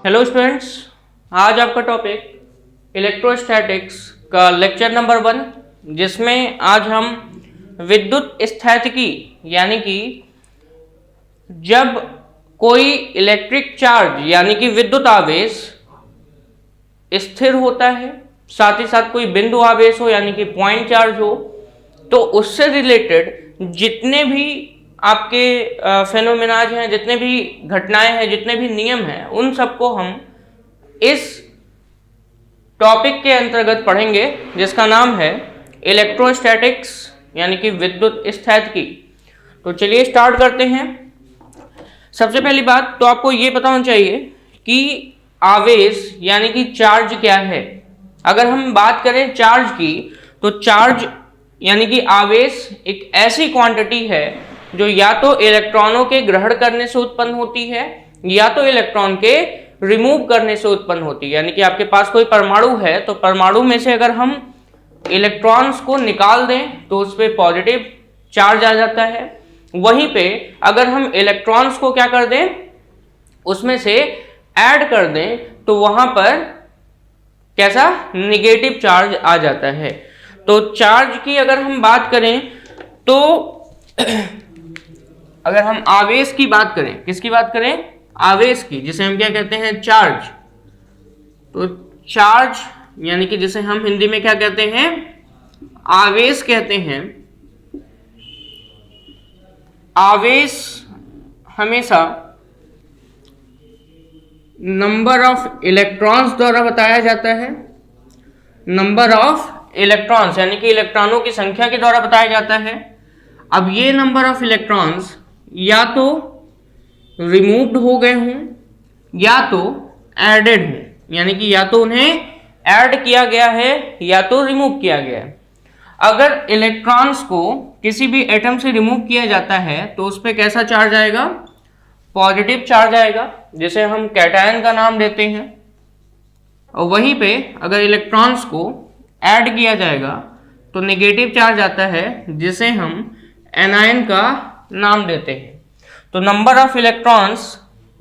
Hello students, आज आपका topic electrostatics का लेक्चर नंबर 1, जिसमें आज हम विद्युत स्थैतिकी यानी कि जब कोई इलेक्ट्रिक चार्ज यानी कि विद्युत आवेश स्थिर होता है, साथ ही साथ कोई बिंदु आवेश हो यानी कि पॉइंट चार्ज हो, तो उससे रिलेटेड जितने भी आपके फेनोमेनाज हैं, जितने भी घटनाएं हैं, जितने भी नियम हैं, उन सबको हम इस टॉपिक के अंतर्गत पढ़ेंगे, जिसका नाम है इलेक्ट्रोस्टैटिक्स यानी कि विद्युत स्थैतिकी। तो चलिए स्टार्ट करते हैं। सबसे पहली बात तो आपको ये पता होना चाहिए कि आवेश यानी कि चार्ज क्या है। अगर हम बात करें चार्ज की, तो चार्ज यानी कि आवेश एक ऐसी क्वांटिटी है जो या तो इलेक्ट्रॉनों के ग्रहण करने से उत्पन्न होती है या तो इलेक्ट्रॉन के रिमूव करने से उत्पन्न होती है। यानी कि आपके पास कोई परमाणु है, तो परमाणु में से अगर हम इलेक्ट्रॉन्स को निकाल दें तो उस पर पॉजिटिव चार्ज आ जाता है। वहीं पे अगर हम इलेक्ट्रॉन्स को क्या कर दें, उसमें से ऐड कर दें, तो वहां पर कैसा निगेटिव चार्ज आ जाता है। तो चार्ज की अगर हम बात करें तो अगर हम आवेश की बात करें, किसकी बात करें, आवेश की, जिसे हम क्या कहते हैं, चार्ज। तो चार्ज यानी कि जिसे हम हिंदी में क्या कहते हैं, आवेश कहते हैं। आवेश हमेशा नंबर ऑफ इलेक्ट्रॉन्स द्वारा बताया जाता है। नंबर ऑफ इलेक्ट्रॉन्स यानी कि इलेक्ट्रॉनों की संख्या के द्वारा बताया जाता है। अब ये नंबर ऑफ इलेक्ट्रॉन्स या तो रिमूव्ड हो गए हों या तो एडेड हों, यानी कि या तो उन्हें ऐड किया गया है या तो रिमूव किया गया है। अगर इलेक्ट्रॉन्स को किसी भी एटम से रिमूव किया जाता है तो उस पर कैसा चार्ज आएगा, पॉजिटिव चार्ज आएगा, जिसे हम कैटायन का नाम देते हैं। और वहीं पे अगर इलेक्ट्रॉन्स को ऐड किया जाएगा तो नेगेटिव चार्ज आता है, जिसे हम एनायन का नाम देते हैं। तो नंबर ऑफ इलेक्ट्रॉन्स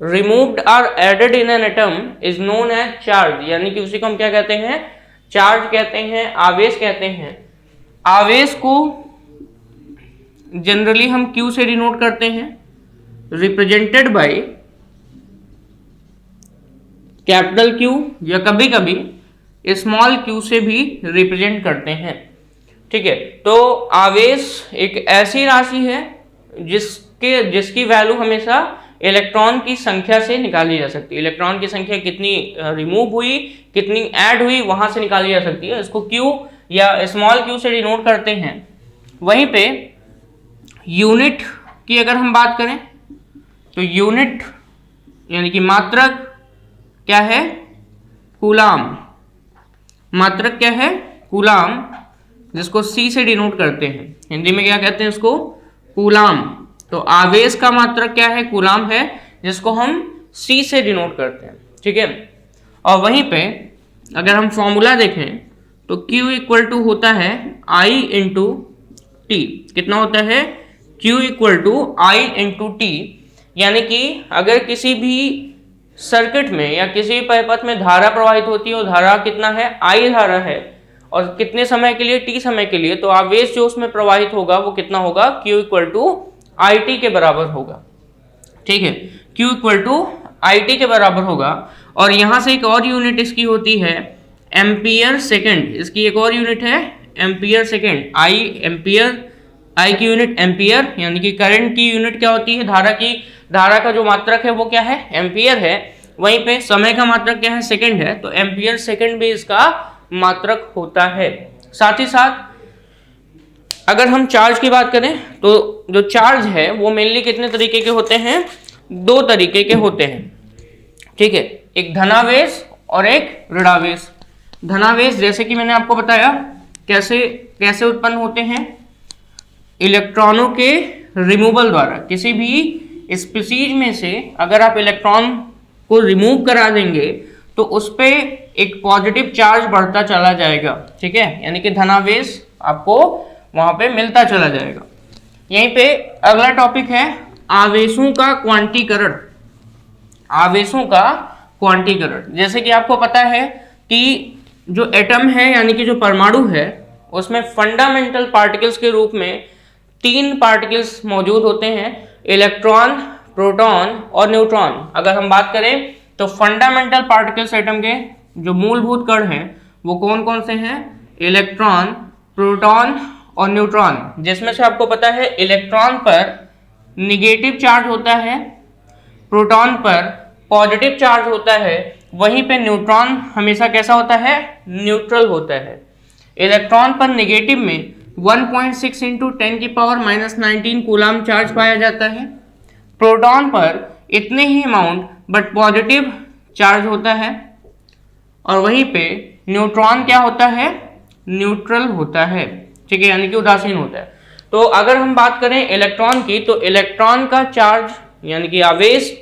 रिमूव्ड और added in an atom is known as charge, यानी कि उसी को हम क्या कहते हैं, चार्ज कहते हैं, आवेश कहते हैं। आवेश को जनरली हम Q से डिनोट करते हैं, रिप्रेजेंटेड बाय कैपिटल Q, या कभी कभी स्मॉल q से भी रिप्रेजेंट करते हैं। ठीक है, तो आवेश एक ऐसी राशि है जिसकी वैल्यू हमेशा इलेक्ट्रॉन की संख्या से निकाली जा सकती है। इलेक्ट्रॉन की संख्या कितनी रिमूव हुई, कितनी ऐड हुई, वहां से निकाली जा सकती है। इसको Q या स्मॉल q से डिनोट करते हैं। वहीं पे यूनिट की अगर हम बात करें तो यूनिट यानी कि मात्रक क्या है, कूलाम। मात्रक क्या है, कूलाम, जिसको C से डिनोट करते हैं। हिंदी में क्या कहते हैं इसको, कूलाम। तो आवेश का मात्रक क्या है, कूलाम है, जिसको हम C से डिनोट करते हैं। ठीक है, और वहीं पे अगर हम फॉर्मूला देखें तो Q इक्वल टू होता है I इंटू टी। कितना होता है, Q equal to I into T. यानी कि अगर किसी भी सर्किट में या किसी भी परिपथ में धारा प्रवाहित होती है, और धारा कितना है, I धारा है, और कितने समय के लिए, T समय के लिए, तो आवेश जो उसमें प्रवाहित होगा वो कितना होगा, Q इक्वल टू IT के बराबर होगा। ठीक है, Q इक्वल टू IT के बराबर होगा। और यहाँ से एक और यूनिट इसकी होती है एम्पियर सेकेंड। इसकी एक और यूनिट है एम्पियर सेकेंड। I की यूनिट एम्पियर, यानी कि करंट की यूनिट क्या होती है, धारा का जो मात्रक है वो क्या है, एम्पियर है। वहीं पे समय का मात्रक क्या है, सेकंड है, तो एम्पियर सेकंड भी इसका मात्रक होता है। साथ ही साथ अगर हम चार्ज की बात करें तो जो चार्ज है वो मेनली कितने तरीके के होते हैं, 2 तरीके के होते हैं। ठीक है, एक धनावेश और एक ऋणावेश। धनावेश जैसे कि मैंने आपको बताया कैसे उत्पन्न होते हैं, इलेक्ट्रॉनों के रिमूवल द्वारा। किसी भी स्पीसीज में से अगर आप इलेक्ट्रॉन को रिमूव करा देंगे तो उस पर एक पॉजिटिव चार्ज बढ़ता चला जाएगा। ठीक है, यानी कि धनावेश आपको वहां पे मिलता चला जाएगा। यहीं पे अगला टॉपिक है आवेशों का क्वांटीकरण। आवेशों का क्वांटीकरण। जैसे कि आपको पता है कि जो एटम है यानी कि जो परमाणु है उसमें फंडामेंटल पार्टिकल्स के रूप में 3 पार्टिकल्स मौजूद होते हैं, इलेक्ट्रॉन, प्रोटॉन और न्यूट्रॉन। अगर हम बात करें तो फंडामेंटल पार्टिकल्स एटम के जो मूलभूत कण हैं वो कौन कौन से हैं? इलेक्ट्रॉन, प्रोटॉन और न्यूट्रॉन। जिसमें से आपको पता है इलेक्ट्रॉन पर निगेटिव चार्ज होता है, प्रोटॉन पर पॉजिटिव चार्ज होता है, वहीं पे न्यूट्रॉन हमेशा कैसा होता है? न्यूट्रल होता है। इलेक्ट्रॉन पर नेगेटिव में 1.6 इंटू 10 की पावर -19 कूलाम चार्ज पाया जाता है। प्रोटॉन पर इतने ही अमाउंट बट पॉजिटिव चार्ज होता है, और वहीं पे न्यूट्रॉन क्या होता है? न्यूट्रल होता है, ठीक है, यानी कि उदासीन होता है। तो अगर हम बात करें इलेक्ट्रॉन की, तो इलेक्ट्रॉन का चार्ज यानी कि आवेश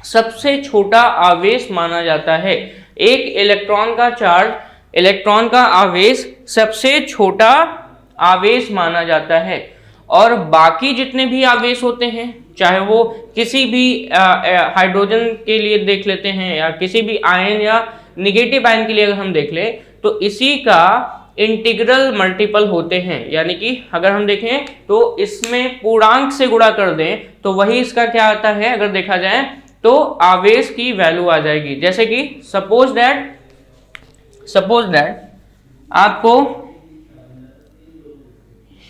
सबसे छोटा आवेश माना जाता है। एक इलेक्ट्रॉन का चार्ज, इलेक्ट्रॉन का आवेश सबसे छोटा आवेश माना जाता है, और बाकी जितने भी आवेश होते हैं, चाहे वो किसी भी हाइड्रोजन के लिए देख लेते हैं या किसी भी आयन या निगेटिव आयन के लिए अगर हम देख ले, तो इसी का इंटीग्रल मल्टीपल होते हैं। यानी कि अगर हम देखें तो इसमें पूर्णांक से गुणा कर दें तो वही इसका क्या आता है, अगर देखा जाए तो आवेश की वैल्यू आ जाएगी। जैसे कि सपोज दैट आपको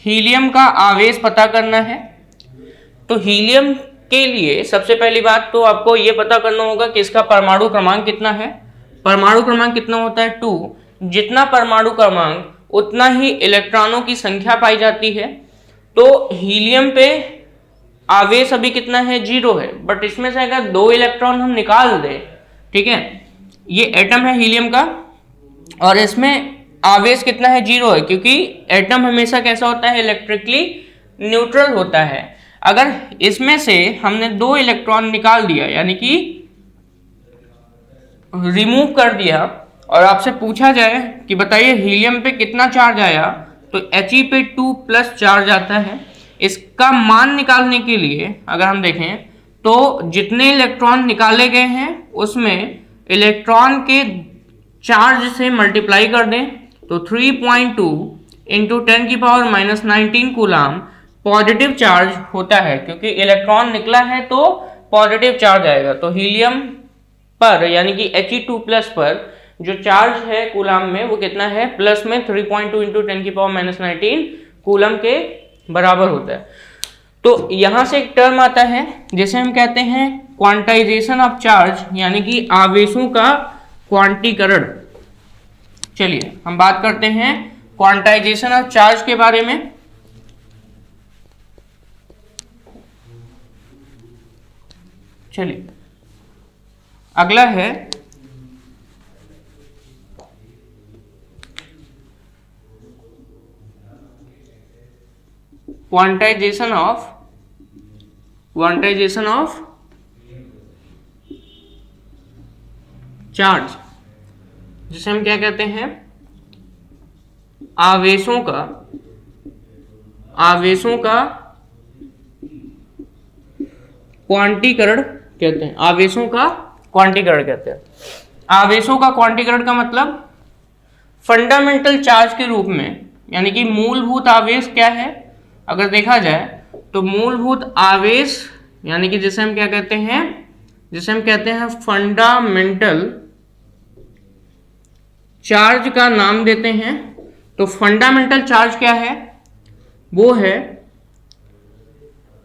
हीलियम का आवेश पता करना है, तो हीलियम के लिए सबसे पहली बात तो आपको यह पता करना होगा कि इसका परमाणु क्रमांक कितना है। परमाणु क्रमांक कितना होता है? 2। जितना परमाणु क्रमांक उतना ही इलेक्ट्रॉनों की संख्या पाई जाती है। तो हीलियम पे आवेश अभी कितना है? 0 है, बट इसमें से अगर 2 इलेक्ट्रॉन हम निकाल दें, ठीक है, ये एटम है हीलियम का, और इसमें आवेश कितना है? 0 है, क्योंकि एटम हमेशा कैसा होता है? इलेक्ट्रिकली न्यूट्रल होता है। अगर इसमें से हमने 2 इलेक्ट्रॉन निकाल दिया यानी कि रिमूव कर दिया, और आपसे पूछा जाए कि बताइए हीलियम पे कितना चार्ज आया, तो He पे 2+ चार्ज आता है। इसका मान निकालने के लिए अगर हम देखें तो जितने इलेक्ट्रॉन निकाले गए हैं उसमें इलेक्ट्रॉन के चार्ज से मल्टीप्लाई कर दें, तो 3.2 इंटू 10 की पावर -19 कूलाम पॉजिटिव चार्ज होता है, क्योंकि इलेक्ट्रॉन निकला है तो पॉजिटिव चार्ज आएगा। तो हीलियम पर यानी कि He2+ पर जो चार्ज है कूलाम में वो कितना है? प्लस में 3.2 इंटू 10 की पावर -19 कूलम के बराबर होता है। तो यहां से एक टर्म आता है जिसे हम कहते हैं क्वांटाइजेशन ऑफ चार्ज, यानी कि आवेशों का क्वांटीकरण। चलिए हम बात करते हैं क्वांटाइजेशन ऑफ चार्ज के बारे में। चलिए अगला है क्वांटाइजेशन ऑफ चार्ज, जिसे हम क्या कहते हैं? आवेशों का क्वांटीकरण कहते हैं। आवेशों का क्वांटीकरण कहते हैं। आवेशों का क्वांटीकरण का मतलब फंडामेंटल चार्ज के रूप में, यानी कि मूलभूत आवेश क्या है अगर देखा जाए तो मूलभूत आवेश यानी कि जिसे हम क्या कहते हैं? जिसे हम कहते हैं फंडामेंटल चार्ज का नाम देते हैं। तो फंडामेंटल चार्ज क्या है? वो है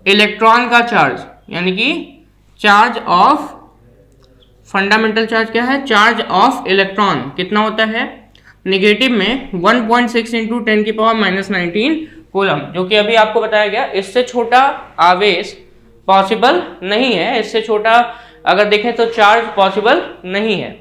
इलेक्ट्रॉन का चार्ज, यानी कि चार्ज ऑफ फंडामेंटल चार्ज क्या है? चार्ज ऑफ इलेक्ट्रॉन कितना होता है? नेगेटिव में 1.6 इंटू 10 की पावर -19 कूलम, जो कि अभी आपको बताया गया। इससे छोटा आवेश पॉसिबल नहीं है, इससे छोटा अगर देखें तो चार्ज पॉसिबल नहीं है।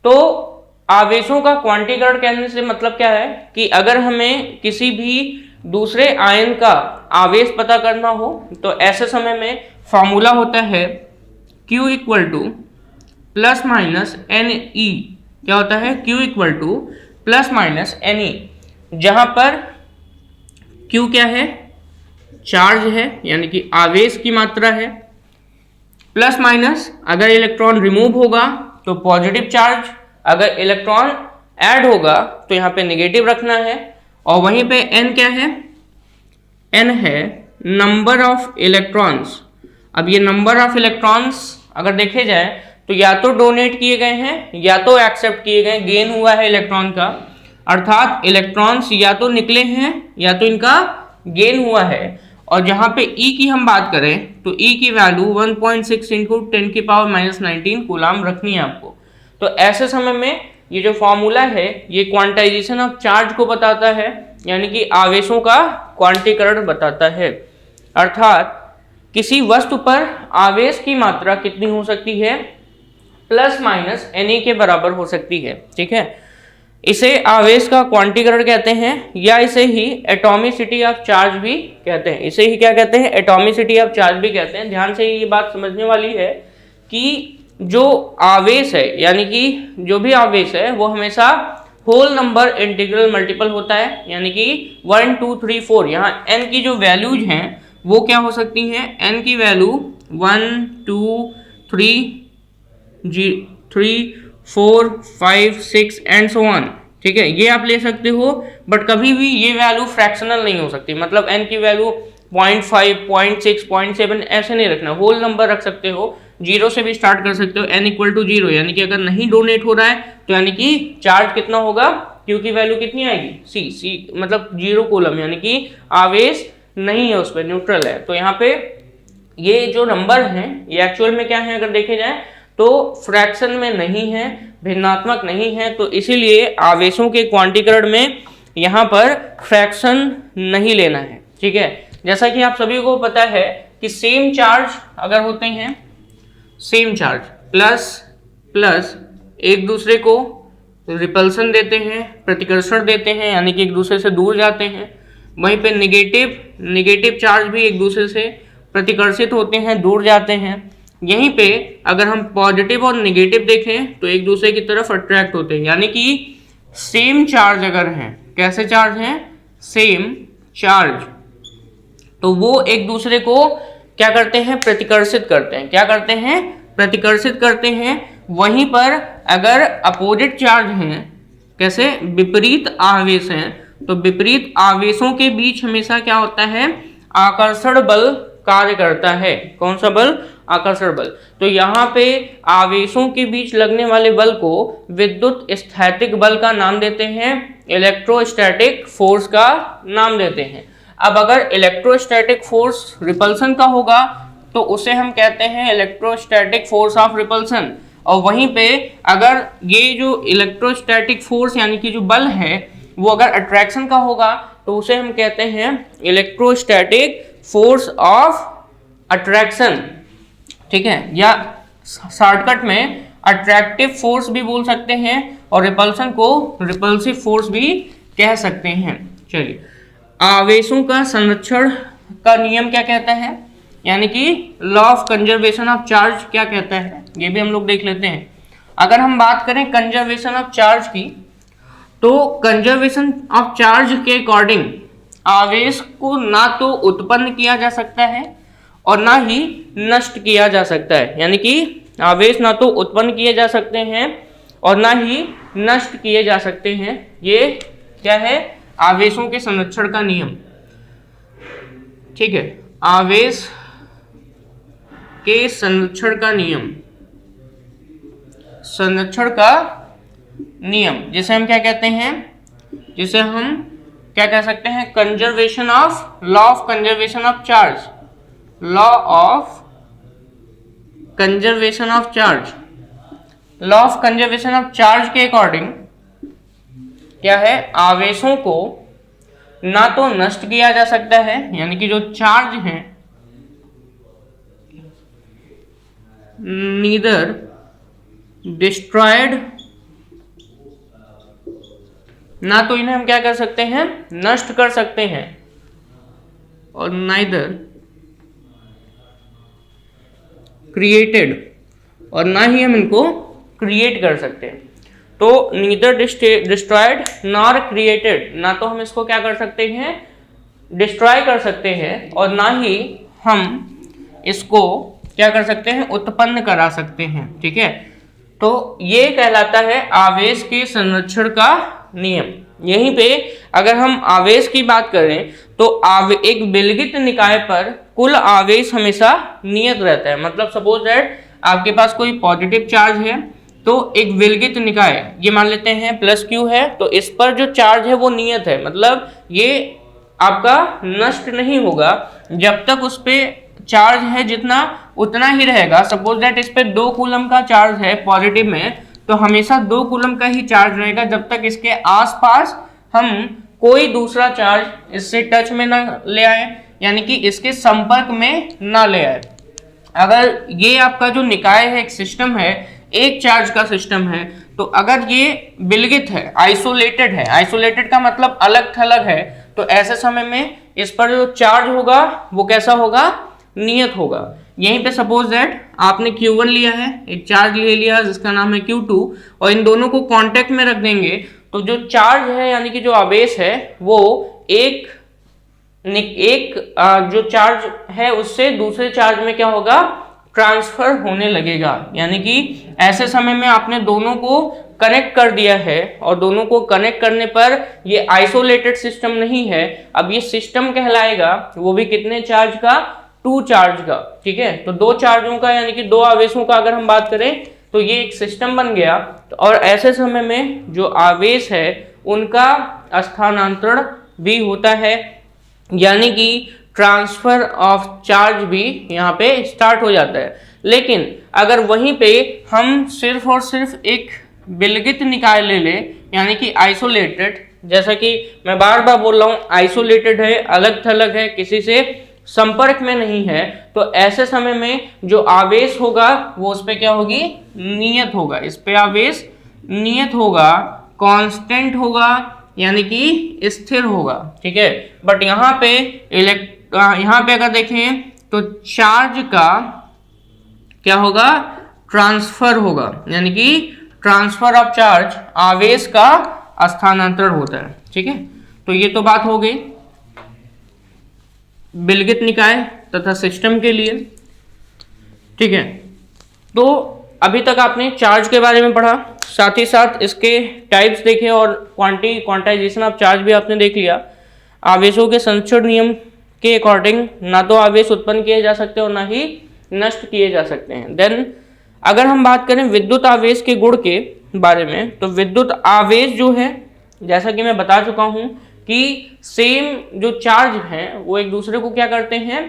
तो आवेशों का क्वांटीकरण कहने से मतलब क्या है कि अगर हमें किसी भी दूसरे आयन का आवेश पता करना हो तो ऐसे समय में फॉर्मूला होता है Q equal two plus minus NE। क्या होता है? Q equal two plus minus NE, जहां पर Q क्या है? चार्ज है, यानी कि आवेश की मात्रा है, प्लस माइनस अगर इलेक्ट्रॉन रिमूव होगा तो पॉजिटिव चार्ज, अगर इलेक्ट्रॉन ऐड होगा तो यहाँ पे नेगेटिव रखना है। और वहीं पे n क्या है, n है नंबर ऑफ इलेक्ट्रॉन्स। अब ये नंबर ऑफ इलेक्ट्रॉन्स अगर देखे जाए तो या तो डोनेट किए गए हैं या तो एक्सेप्ट किए गए, गेन हुआ है इलेक्ट्रॉन का, अर्थात इलेक्ट्रॉन्स या तो निकले हैं या तो इनका गेन हुआ है। और जहाँ पे E की हम बात करें तो E की वैल्यू 1.6 इंटू 10⁻⁹ कूलाम रखनी है आपको। तो ऐसे समय में ये जो फॉर्मूला है ये क्वांटाइजेशन ऑफ चार्ज को बताता है, यानी कि आवेशों का क्वांटीकरण बताता है। अर्थात किसी वस्तु पर आवेश की मात्रा कितनी हो सकती है, प्लस माइनस Ne के बराबर हो सकती है। ठीक है, इसे आवेश का क्वांटीकरण कहते हैं या इसे ही एटॉमिसिटी ऑफ चार्ज भी कहते हैं। इसे ही क्या कहते हैं, एटॉमिसिटी ऑफ चार्ज भी कहते हैं। ध्यान से ये बात समझने वाली है कि जो आवेश है, यानी कि जो भी आवेश है वो हमेशा होल नंबर इंटीग्रल मल्टीपल होता है, यानी कि 1 2 3 4। यहाँ n की जो वैल्यूज हैं वो क्या हो सकती हैं, n की वैल्यू 1 2 3 4 5 6 एंड सो ऑन। ठीक है, ये आप ले सकते हो, बट कभी भी ये वैल्यू फ्रैक्शनल नहीं हो सकती। मतलब n की वैल्यू 0.5 0.6 0.7 ऐसे नहीं रखना, होल नंबर रख सकते हो। जीरो से भी स्टार्ट कर सकते हो, n इक्वल टू 0, यानी कि अगर नहीं डोनेट हो रहा है तो यानी कि चार्ज कितना होगा, Q की वैल्यू कितनी आएगी, C मतलब 0 कूलम, यानी कि आवेश नहीं है उस पर, न्यूट्रल है। तो यहाँ पे ये जो नंबर हैं ये एक्चुअल में क्या है, अगर देखे जाए तो फ्रैक्शन में नहीं है, भिन्नात्मक नहीं है। तो इसीलिए आवेशों के क्वांटीकरण में यहाँ पर फ्रैक्शन नहीं लेना है। ठीक है, जैसा कि आप सभी को पता है कि सेम चार्ज अगर होते हैं, सेम चार्ज प्लस प्लस एक दूसरे को रिपल्सन देते हैं, प्रतिकर्षण देते हैं, यानी कि एक दूसरे से दूर जाते हैं। वहीं पे नेगेटिव चार्ज भी एक दूसरे से प्रतिकर्षित होते हैं, दूर जाते हैं। यहीं पे अगर हम पॉजिटिव और नेगेटिव देखें तो एक दूसरे की तरफ अट्रैक्ट होते हैं, यानी कि सेम चार्ज अगर हैं, कैसे चार्ज हैं, सेम चार्ज, तो वो एक दूसरे को क्या करते हैं, प्रतिकर्षित करते हैं। क्या करते हैं, प्रतिकर्षित करते हैं। वहीं पर अगर अपोजिट चार्ज हैं, कैसे, विपरीत आवेश हैं, तो विपरीत आवेशों के बीच हमेशा क्या होता है, आकर्षण बल कार्य करता है। कौन सा बल, आकर्षण बल। तो यहाँ पे आवेशों के बीच लगने वाले बल को विद्युत स्थैतिक बल का नाम देते हैं, इलेक्ट्रोस्टैटिक फोर्स का नाम देते हैं। अब अगर इलेक्ट्रोस्टैटिक फोर्स रिपल्सन का होगा तो उसे हम कहते हैं इलेक्ट्रोस्टैटिक फोर्स ऑफ रिपल्सन। और वहीं पे अगर ये जो इलेक्ट्रोस्टैटिक फोर्स यानी कि जो बल है वो अगर अट्रैक्शन का होगा तो उसे हम कहते हैं इलेक्ट्रोस्टैटिक फोर्स ऑफ अट्रैक्शन। ठीक है, या शॉर्टकट में अट्रैक्टिव फोर्स भी बोल सकते हैं और रिपल्सन को रिपल्सिव फोर्स भी कह सकते हैं। चलिए, आवेशों का संरक्षण का नियम क्या कहता है, यानी कि law of conservation of charge क्या कहता है, ये भी हम लोग देख लेते हैं। अगर हम बात करें कंजर्वेशन ऑफ चार्ज की, तो कंजर्वेशन ऑफ चार्ज के अकॉर्डिंग आवेश को ना तो उत्पन्न किया जा सकता है और ना ही नष्ट किया जा सकता है, यानी कि आवेश ना तो उत्पन्न किए जा सकते हैं और ना ही नष्ट किए जा सकते हैं। ये क्या है, आवेशों के संरक्षण का नियम। ठीक है, आवेश के संरक्षण का नियम, संरक्षण का नियम जिसे हम क्या कहते हैं, जिसे हम क्या कह सकते हैं, conservation of, law of conservation of charge, law of conservation of charge. Law of conservation of charge के अकॉर्डिंग क्या है, आवेशों को ना तो नष्ट किया जा सकता है, यानी कि जो चार्ज हैं, नीदर डिस्ट्रॉयड, ना तो इन्हें हम क्या कर सकते हैं, नष्ट कर सकते हैं, और नाइदर क्रिएटेड, और ना ही हम इनको क्रिएट कर सकते हैं। तो नीदर डिस्ट्रॉयड नॉर क्रिएटेड, ना तो हम इसको क्या कर सकते हैं, डिस्ट्रॉय कर सकते हैं, और ना ही हम इसको क्या कर सकते हैं, उत्पन्न करा सकते हैं। ठीक है, तो ये कहलाता है आवेश के संरक्षण का नियम। यहीं पे अगर हम आवेश की बात करें तो एक विलगित निकाय पर कुल आवेश हमेशा नियत रहता है। मतलब सपोज दैट आपके पास कोई पॉजिटिव चार्ज है तो एक विलगित निकाय, ये मान लेते हैं प्लस क्यू है, तो इस पर जो चार्ज है वो नियत है, मतलब ये आपका नष्ट नहीं होगा जब तक उस पे चार्ज है जितना उतना ही रहेगा। सपोज दैट इस पे 2 कूलम का चार्ज है पॉजिटिव में, तो हमेशा 2 कूलम का ही चार्ज रहेगा जब तक इसके आसपास हम कोई दूसरा चार्ज इससे टच में ना ले आए, यानी कि इसके संपर्क में ना ले आए। अगर ये आपका जो निकाय है, एक सिस्टम है, एक चार्ज का सिस्टम है, तो अगर ये विलगित है, आइसोलेटेड है, आइसोलेटेड का मतलब अलग थलग है, तो ऐसे समय में इस पर जो चार्ज होगा वो कैसा होगा, नियत होगा। यहीं पे सपोज दैट आपने Q1 लिया है, एक चार्ज ले लिया जिसका नाम है Q2, और इन दोनों को कांटेक्ट में रख देंगे तो जो चार्ज है यानी कि जो आवेश है वो एक जो चार्ज है उससे दूसरे चार्ज में क्या होगा, ट्रांसफर होने लगेगा। यानी कि ऐसे समय में आपने दोनों को कनेक्ट कर दिया है, और दोनों को कनेक्ट करने पर ये आइसोलेटेड सिस्टम नहीं है, अब ये सिस्टम कहलाएगा, वो भी कितने चार्ज का, 2 चार्ज का। ठीक है, तो 2 चार्जों का यानी कि 2 आवेशों का अगर हम बात करें तो ये एक सिस्टम बन गया। और ऐसे समय में जो आवेश है उनका स्थानांतरण भी होता है, यानी कि ट्रांसफर ऑफ चार्ज भी यहाँ पे स्टार्ट हो जाता है। लेकिन अगर वहीं पे हम सिर्फ और सिर्फ एक विलगित निकाय ले ले, यानी कि आइसोलेटेड, जैसा कि मैं बार बार बोल रहा हूँ, आइसोलेटेड है, अलग थलग है, किसी से संपर्क में नहीं है, तो ऐसे समय में जो आवेश होगा वो उस पे क्या होगी, नियत होगा। इस पे आवेश नियत होगा, कांस्टेंट होगा, यानी कि स्थिर होगा। ठीक है, बट यहाँ पे अगर देखें तो चार्ज का क्या होगा, ट्रांसफर होगा, यानी कि ट्रांसफर ऑफ चार्ज, आवेश का स्थानांतरण होता है। ठीक है, तो ये तो बात हो गई विलगित निकाय तथा सिस्टम के लिए। ठीक है, तो अभी तक आपने चार्ज के बारे में पढ़ा, साथ ही साथ इसके टाइप्स देखे और क्वांटाइजेशन ऑफ चार्ज भी आपने देख लिया। आवेशों के संरक्षण नियम के अकॉर्डिंग ना तो आवेश उत्पन्न किए जा सकते और ना ही नष्ट किए जा सकते हैं। देन अगर हम बात करें विद्युत आवेश के गुण के बारे में, तो विद्युत आवेश जो है, जैसा कि मैं बता चुका हूं कि सेम जो चार्ज हैं वो एक दूसरे को क्या करते हैं,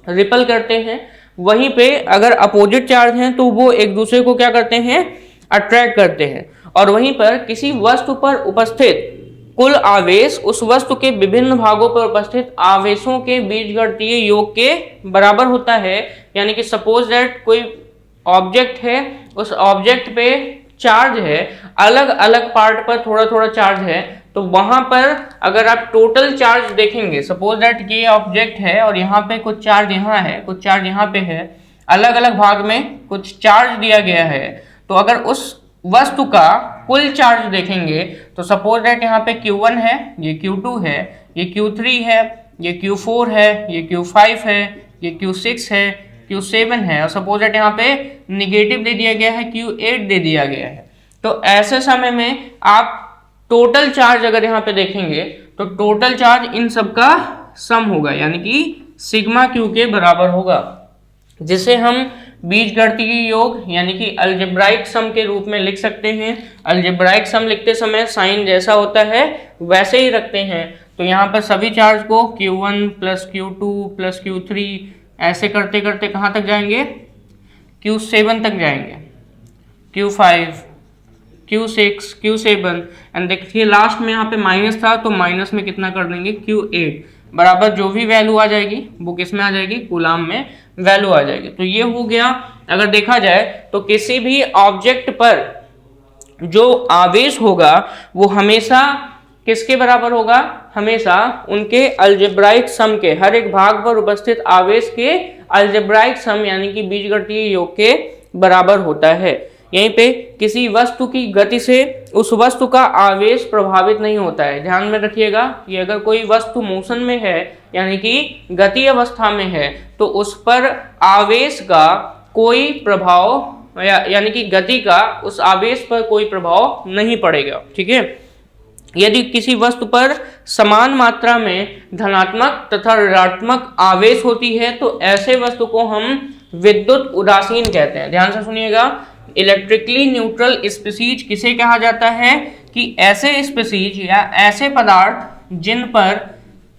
रिपल करते हैं। वहीं पे अगर अपोजिट चार्ज हैं तो वो एक दूसरे को क्या करते हैं, अट्रैक्ट करते हैं। और वहीं पर किसी वस्तु पर उपस्थित कुल आवेश उस वस्तु के विभिन्न भागों पर उपस्थित आवेशों के बीजगणितीय योग के बराबर होता है। यानी कि सपोज दैट कोई ऑब्जेक्ट है, उस ऑब्जेक्ट पे चार्ज है, अलग अलग पार्ट पर थोड़ा थोड़ा चार्ज है, तो वहां पर अगर आप टोटल चार्ज देखेंगे, सपोज दैट ये ऑब्जेक्ट है और यहाँ पे कुछ चार्ज यहाँ है, कुछ चार्ज यहाँ पे है, अलग अलग भाग में कुछ चार्ज दिया गया है, तो अगर उस वस्तु का कुल चार्ज देखेंगे तो सपोज दैट यहाँ पे Q1 है, ये Q2 है, ये Q3 है, ये Q4 है, ये Q5 है, ये Q6 है, Q7 है, और सपोज दैट यहाँ पे निगेटिव दे दिया गया है, Q8 दे दिया गया है। तो ऐसे समय में आप टोटल चार्ज अगर यहाँ पे देखेंगे तो टोटल चार्ज इन सब का सम होगा, यानी कि सिग्मा क्यू के बराबर होगा, जिसे हम बीजगणितीय योग यानी कि अलजेब्राइक सम के रूप में लिख सकते हैं। अलजेब्राइक सम लिखते समय साइन जैसा होता है वैसे ही रखते हैं। तो यहाँ पर सभी चार्ज को Q1 plus Q2 plus Q3 ऐसे करते करते कहाँ तक जाएंगे, Q7 तक जाएंगे, Q5 Q6 Q7, एंड देखिए लास्ट में यहाँ पे माइनस था तो माइनस में कितना कर देंगे, Q8 बराबर जो भी वैल्यू आ जाएगी वो किस में आ जाएगी, कूलाम में वैल्यू आ जाएगी। तो ये हो गया। अगर देखा जाए तो किसी भी ऑब्जेक्ट पर जो आवेश होगा वो हमेशा किसके बराबर होगा, हमेशा उनके अलजेब्राइक सम के, हर एक भाग पर उपस्थित आवेश के अलजेब्राइक सम यानी कि बीजगणितीय योग के बराबर होता है। यहीं पे किसी वस्तु की गति से उस वस्तु का आवेश प्रभावित नहीं होता है। ध्यान में रखिएगा कि अगर कोई वस्तु मोशन में है यानी कि गति अवस्था में है तो उस पर आवेश का कोई प्रभाव यानी कि गति का उस आवेश पर कोई प्रभाव नहीं पड़ेगा। ठीक है, यदि किसी वस्तु पर समान मात्रा में धनात्मक तथा ऋणात्मक आवेश होती है तो ऐसे वस्तु को हम विद्युत उदासीन कहते हैं। ध्यान से सुनिएगा, इलेक्ट्रिकली न्यूट्रल स्पीसीज किसे कहा जाता है कि ऐसे स्पीसीज या ऐसे पदार्थ जिन पर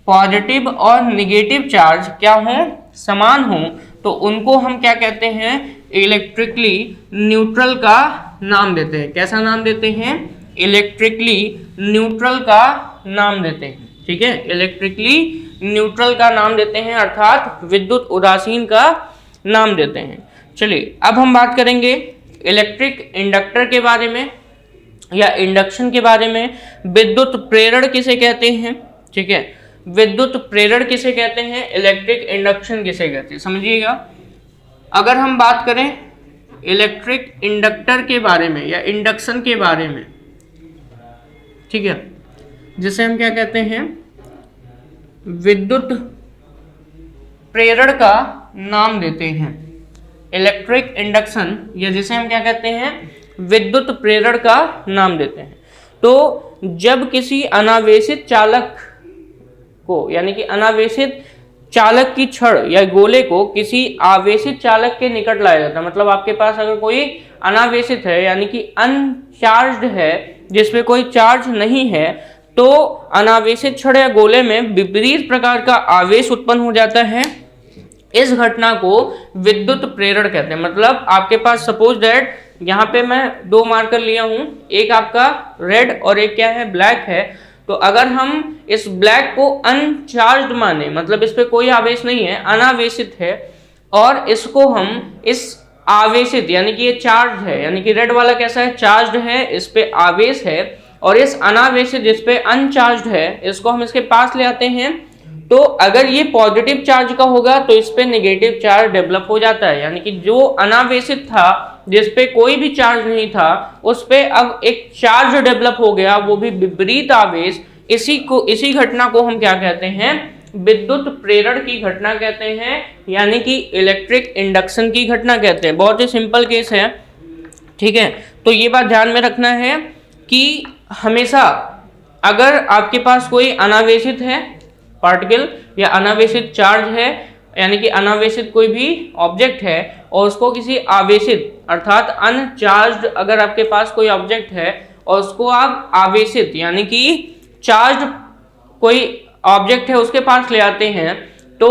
पॉजिटिव और निगेटिव चार्ज क्या हो, समान हो, तो उनको हम क्या कहते हैं, इलेक्ट्रिकली न्यूट्रल का नाम देते हैं। कैसा नाम देते हैं, इलेक्ट्रिकली न्यूट्रल का नाम देते हैं। ठीक है, इलेक्ट्रिकली न्यूट्रल का नाम देते हैं, अर्थात विद्युत उदासीन का नाम देते हैं। चलिए अब हम बात करेंगे इलेक्ट्रिक इंडक्टर के बारे में या इंडक्शन के बारे में। विद्युत प्रेरण किसे कहते हैं? ठीक है, विद्युत प्रेरण किसे कहते हैं, इलेक्ट्रिक इंडक्शन किसे कहते हैं, समझिएगा। अगर हम बात करें इलेक्ट्रिक इंडक्टर के बारे में या इंडक्शन के बारे में, ठीक है, जिसे हम क्या कहते हैं, विद्युत प्रेरण का नाम देते हैं। इलेक्ट्रिक इंडक्शन या जिसे हम क्या कहते हैं, विद्युत प्रेरण का नाम देते हैं। तो जब किसी अनावेशित चालक को, यानी कि अनावेशित चालक की छड़ या गोले को किसी आवेशित चालक के निकट लाया जाता है, मतलब आपके पास अगर कोई अनावेशित है यानी कि अनचार्ज्ड है, जिसपे कोई चार्ज नहीं है, तो अनावेशित छड़ या गोले में विपरीत प्रकार का आवेश उत्पन्न हो जाता है। इस घटना को विद्युत प्रेरण कहते हैं। मतलब आपके पास सपोज दैट यहाँ पे मैं दो मार्कर लिया हूँ, एक आपका रेड और एक क्या है, ब्लैक है। तो अगर हम इस ब्लैक को अनचार्ज्ड माने, मतलब इस पे कोई आवेश नहीं है, अनावेशित है, और इसको हम इस आवेशित यानी कि ये चार्ज है, यानी कि रेड वाला कैसा है, चार्ज्ड है, इस पे आवेश है, और इस अनावेशित जिस पे अनचार्ज्ड है, इसको हम इसके पास ले आते हैं। तो अगर ये पॉजिटिव चार्ज का होगा तो इस पे नेगेटिव चार्ज डेवलप हो जाता है, यानी कि जो अनावेशित था, जिस पे कोई भी चार्ज नहीं था, उस पे अब एक चार्ज डेवलप हो गया, वो भी विपरीत आवेश। इसी घटना को हम क्या कहते हैं, विद्युत प्रेरण की घटना कहते हैं, यानी कि इलेक्ट्रिक इंडक्शन की घटना कहते हैं। बहुत ही सिंपल केस है। ठीक है, तो ये बात ध्यान में रखना है कि हमेशा अगर आपके पास कोई अनावेशित है पार्टिकल या अनावेशित चार्ज है, यानी कि अनावेशित कोई भी ऑब्जेक्ट है, और उसको किसी आवेशित अर्थात अनचार्ज्ड अगर आपके पास कोई ऑब्जेक्ट है और उसको आप आवेशित यानी कि चार्ज कोई ऑब्जेक्ट है उसके पास ले आते हैं, तो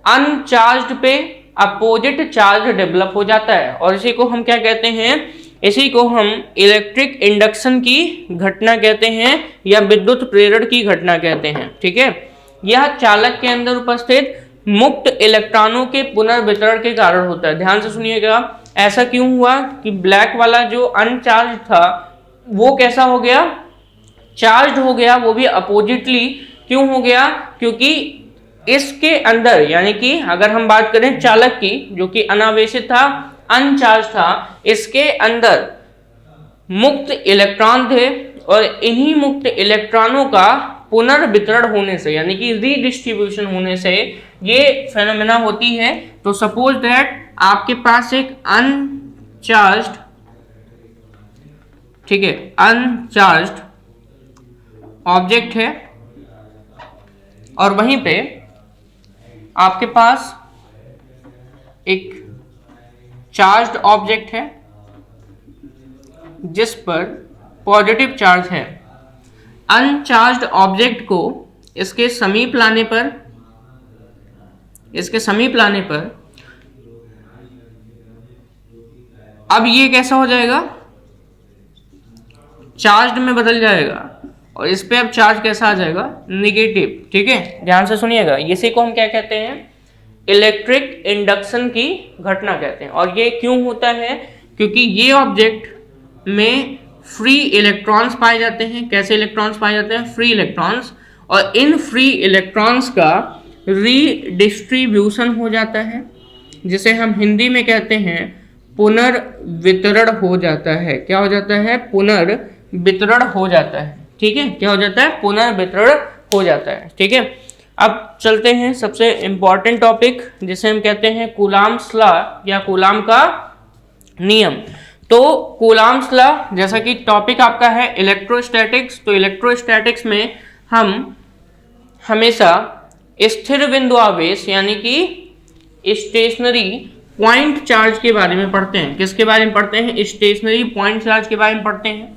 अनचार्ज्ड पे अपोजिट चार्ज डेवलप हो जाता है, और इसी को हम क्या कहते हैं, इसी को हम इलेक्ट्रिक इंडक्शन की घटना कहते हैं या विद्युत प्रेरण की घटना कहते हैं। ठीक है, यह चालक के अंदर उपस्थित मुक्त इलेक्ट्रॉनों के पुनर्वितरण के कारण होता है। ध्यान से सुनिएगा, ऐसा क्यों हुआ कि ब्लैक वाला जो अनचार्ज था वो कैसा हो गया, चार्ज हो गया, वो भी अपोजिटली। क्यों हो गया, क्योंकि इसके अंदर यानी कि अगर हम बात करें चालक की, जो कि अनावेशित था, अनचार्ज था, इसके अंदर मुक्त इलेक्ट्रॉन थे, और इन्हीं मुक्त इलेक्ट्रॉनों का पुनर्वितरण होने से यानी कि रीडिस्ट्रीब्यूशन होने से ये फेनोमेना होती है। तो सपोज दैट आपके पास एक अनचार्ज्ड, ठीक है, अनचार्ज्ड ऑब्जेक्ट है, और वहीं पे आपके पास एक चार्ज्ड ऑब्जेक्ट है जिस पर पॉजिटिव चार्ज है। अनचार्ज्ड ऑब्जेक्ट को इसके समीप लाने पर अब ये कैसा हो जाएगा, चार्ज्ड में बदल जाएगा, और इस पे अब चार्ज कैसा आ जाएगा, नेगेटिव। ठीक है, ध्यान से सुनिएगा, इसी को हम क्या कहते हैं, इलेक्ट्रिक इंडक्शन की घटना कहते हैं। और ये क्यों होता है, क्योंकि ये ऑब्जेक्ट में फ्री इलेक्ट्रॉन्स पाए जाते हैं। कैसे इलेक्ट्रॉन्स पाए जाते हैं, फ्री इलेक्ट्रॉन्स, और इन फ्री इलेक्ट्रॉन्स का रीडिस्ट्रीब्यूशन हो जाता है, जिसे हम हिंदी में कहते हैं पुनर्वितरण हो जाता है। क्या हो जाता है, पुनर्वितरण हो जाता है। ठीक है, क्या हो जाता है, पुनर्वितरण हो जाता है। ठीक है, अब चलते हैं सबसे इंपॉर्टेंट टॉपिक जिसे हम कहते हैं कूलाम्स लॉ या कूलाम का नियम। तो कूलॉम्स लॉ, जैसा कि टॉपिक आपका है इलेक्ट्रोस्टैटिक्स, तो इलेक्ट्रोस्टैटिक्स में हम हमेशा स्थिर बिंदु आवेश यानी कि स्टेशनरी पॉइंट चार्ज के बारे में पढ़ते हैं। किसके बारे में पढ़ते हैं? स्टेशनरी पॉइंट चार्ज के बारे में पढ़ते हैं।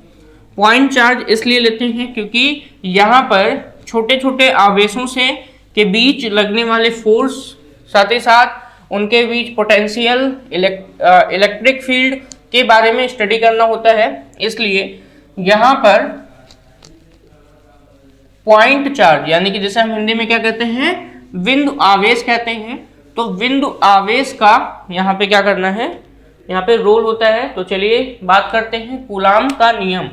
पॉइंट चार्ज इसलिए लेते हैं क्योंकि यहाँ पर छोटे छोटे आवेशों से के बीच लगने वाले फोर्स, साथ ही साथ उनके बीच पोटेंशियल, इलेक्ट्रिक फील्ड के बारे में स्टडी करना होता है। इसलिए यहाँ पर पॉइंट चार्ज यानी कि जैसे हम हिंदी में क्या कहते हैं, बिंदु आवेश कहते हैं, तो बिंदु आवेश का यहाँ पे क्या करना है, यहाँ पे रोल होता है। तो चलिए बात करते हैं कूलाम का नियम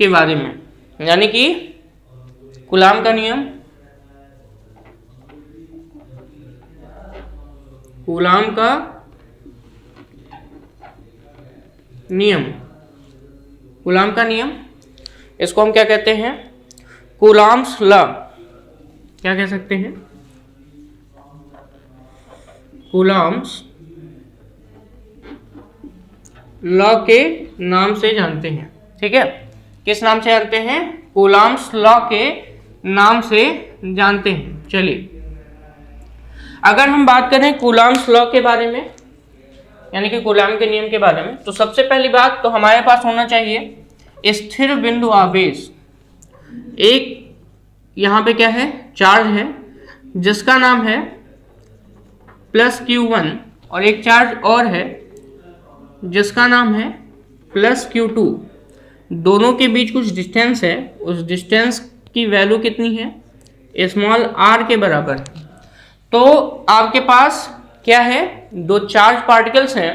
के बारे में, यानी कि कूलाम का नियम, कूलाम का नियम, कूलाम का नियम, इसको हम क्या कहते हैं? Coulombs law. क्या कह सकते हैं? कूलाम्स लॉ के नाम से जानते हैं। ठीक है, किस नाम से जानते हैं? कूलाम्स लॉ के नाम से जानते हैं। चलिए, अगर हम बात करें कूलाम्स लॉ के बारे में, यानी कि कूलाम के नियम के बारे में, तो सबसे पहली बात तो हमारे पास होना चाहिए स्थिर बिंदु आवेश। एक यहाँ पे क्या है? चार्ज है जिसका नाम है प्लस Q1, और एक चार्ज और है जिसका नाम है प्लस Q2। दोनों के बीच कुछ डिस्टेंस है, उस डिस्टेंस की वैल्यू कितनी है? स्मॉल r के बराबर है। तो आपके पास क्या है? दो चार्ज पार्टिकल्स हैं,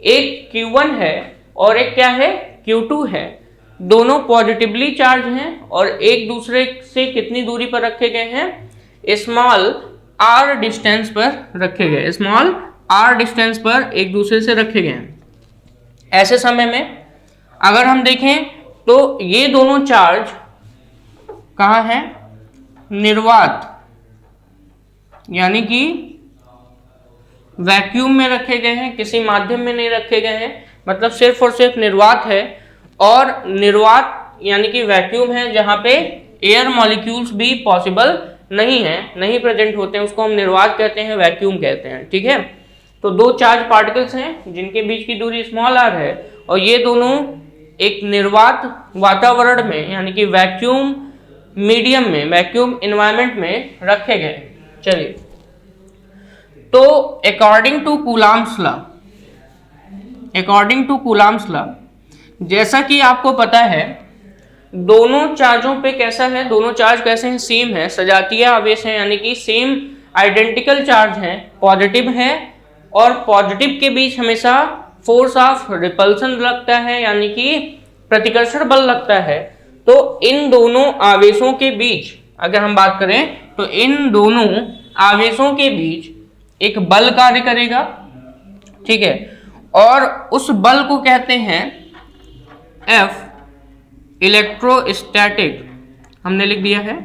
एक Q1 है और एक क्या है? Q2 है। दोनों पॉजिटिवली चार्ज हैं और एक दूसरे से कितनी दूरी पर रखे गए हैं? स्मॉल r डिस्टेंस पर रखे गए, स्मॉल r डिस्टेंस पर एक दूसरे से रखे गए हैं। ऐसे समय में अगर हम देखें तो ये दोनों चार्ज कहाँ हैं? निर्वात यानी कि वैक्यूम में रखे गए हैं, किसी माध्यम में नहीं रखे गए हैं, मतलब सिर्फ और सिर्फ निर्वात है। और निर्वात यानी कि वैक्यूम है जहाँ पे एयर मॉलिक्यूल्स भी पॉसिबल नहीं है, नहीं प्रेजेंट होते हैं, उसको हम निर्वात कहते हैं, वैक्यूम कहते हैं। ठीक है, तो दो चार्ज पार्टिकल्स हैं जिनके बीच की दूरी स्मॉल r है, और ये दोनों एक निर्वात वातावरण में यानी कि वैक्यूम मीडियम में, वैक्यूम एनवायरनमेंट में रखे गए। चलिए, तो according to Coulomb's law, according to Coulomb's law, जैसा कि आपको पता है दोनों चार्जों पे कैसा है? दोनों चार्ज कैसे हैं? सेम है, सजातीय आवेश है, यानी कि सेम आइडेंटिकल चार्ज हैं, पॉजिटिव है, और पॉजिटिव के बीच हमेशा फोर्स ऑफ रिपल्सन लगता है, यानी कि प्रतिकर्षण बल लगता है। तो इन दोनों आवेशों के बीच अगर हम बात करें तो इन दोनों आवेशों के बीच एक बल कार्य करेगा। ठीक है, और उस बल को कहते हैं F इलेक्ट्रोस्टैटिक, हमने लिख दिया है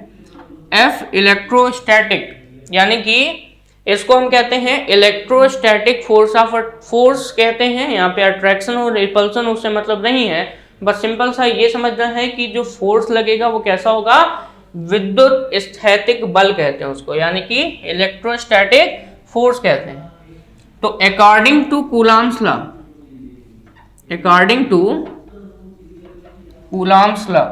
F इलेक्ट्रोस्टैटिक, यानी कि इसको हम कहते हैं इलेक्ट्रोस्टैटिक फोर्स ऑफ फोर्स कहते हैं। यहाँ पे अट्रैक्शन और रिपल्सन उससे मतलब नहीं है, बस सिंपल सा ये समझना है कि जो फोर्स लगेगा वो कैसा होगा? विद्युत स्थैतिक बल कहते हैं उसको, यानी कि इलेक्ट्रोस्टैटिक फोर्स कहते हैं। तो according to Coulomb's law, according to Coulomb's law,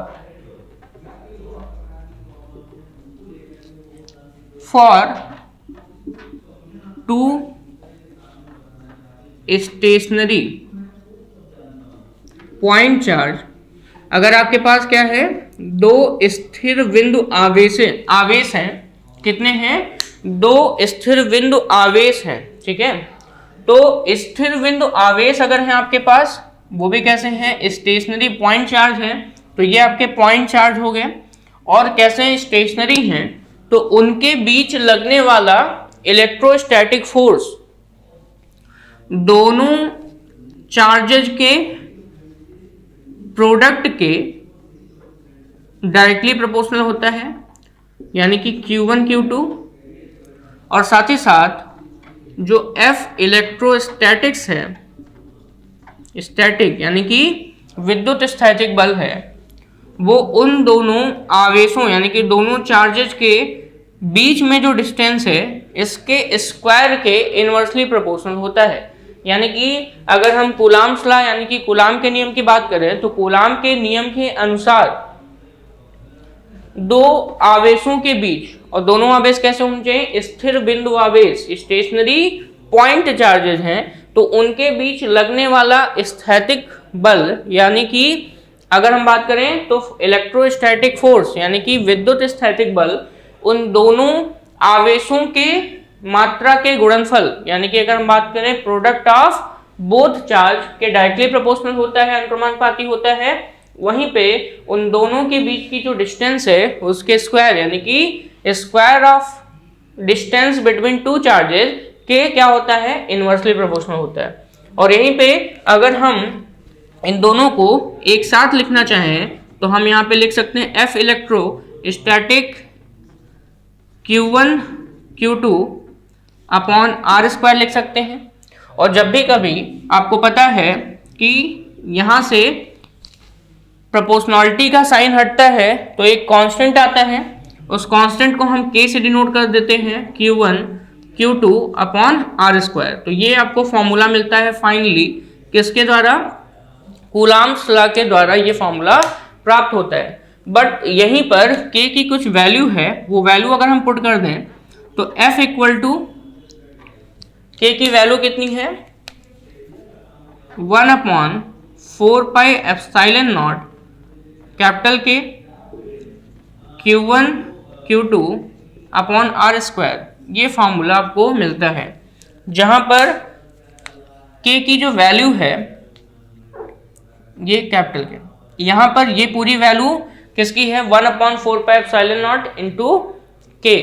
for two stationary point charge, अगर आपके पास क्या है? दो स्थिर बिंदु आवेश हैं, कितने हैं? दो स्थिर बिंदु आवेश हैं। ठीक है, तो स्थिर बिंदु आवेश अगर हैं आपके पास, वो भी कैसे हैं? स्टेशनरी पॉइंट चार्ज है, तो ये आपके पॉइंट चार्ज हो गए। और कैसे स्टेशनरी हैं? तो उनके बीच लगने वाला इलेक्ट्रोस्टैटिक फोर्स दोनों चार्जेज के प्रोडक्ट के डायरेक्टली प्रोपोर्शनल होता है, यानी कि Q1 Q2, और साथ ही साथ जो F इलेक्ट्रोस्टैटिक्स है स्टैटिक यानी कि विद्युत स्थैतिक बल है वो उन दोनों आवेशों यानी कि दोनों चार्जेज के बीच में जो डिस्टेंस है इसके स्क्वायर के इनवर्सली प्रोपोर्शनल होता है। यानी कि अगर हम कूलाम्स लॉ यानी कि कूलाम के नियम की बात करें तो कूलाम के नियम के अनुसार दो आवेशों के बीच, और दोनों आवेश कैसे होने चाहिए, स्थिर बिंदु आवेश स्टेशनरी पॉइंट चार्जेज हैं, तो उनके बीच लगने वाला स्थैतिक बल यानी कि अगर हम बात करें तो इलेक्ट्रोस्टैटिक फोर्स यानी कि विद्युत स्थैतिक बल उन दोनों आवेशों के मात्रा के गुणनफल यानी कि अगर हम बात करें प्रोडक्ट ऑफ बोथ चार्ज के डायरेक्टली प्रोपोर्शनल होता है, अनुक्रमानुपाती होता है। वहीं पे उन दोनों के बीच की जो डिस्टेंस है उसके स्क्वायर यानी कि square of distance between two charges के क्या होता है, इनवर्सली प्रोपोर्शनल होता है। और यहीं पे अगर हम इन दोनों को एक साथ लिखना चाहें तो हम यहाँ पे लिख सकते हैं F electrostatic Q1 Q2 upon R square लिख सकते हैं। और जब भी कभी आपको पता है कि यहाँ से प्रोपोर्शनलिटी का साइन हटता है तो एक कांस्टेंट आता है, उस कांस्टेंट को हम K से डिनोट कर देते हैं Q1 Q2 upon R square. तो ये आपको फॉर्मूला मिलता है फाइनली किसके द्वारा, कूलाम्स लॉ के द्वारा ये फॉर्मूला प्राप्त होता है। बट यहीं पर K की कुछ वैल्यू है, वो वैल्यू अगर हम पुट कर दें तो F इक्वल टू K की वैल्यू कितनी है 1 upon 4 pi epsilon naught capital K Q1 Q2 upon R square. ये फॉर्मूला आपको मिलता है जहां पर K की जो वैल्यू है ये कैपिटल K, यहां पर ये पूरी वैल्यू किसकी है 1 upon 4 pi epsilon not into K।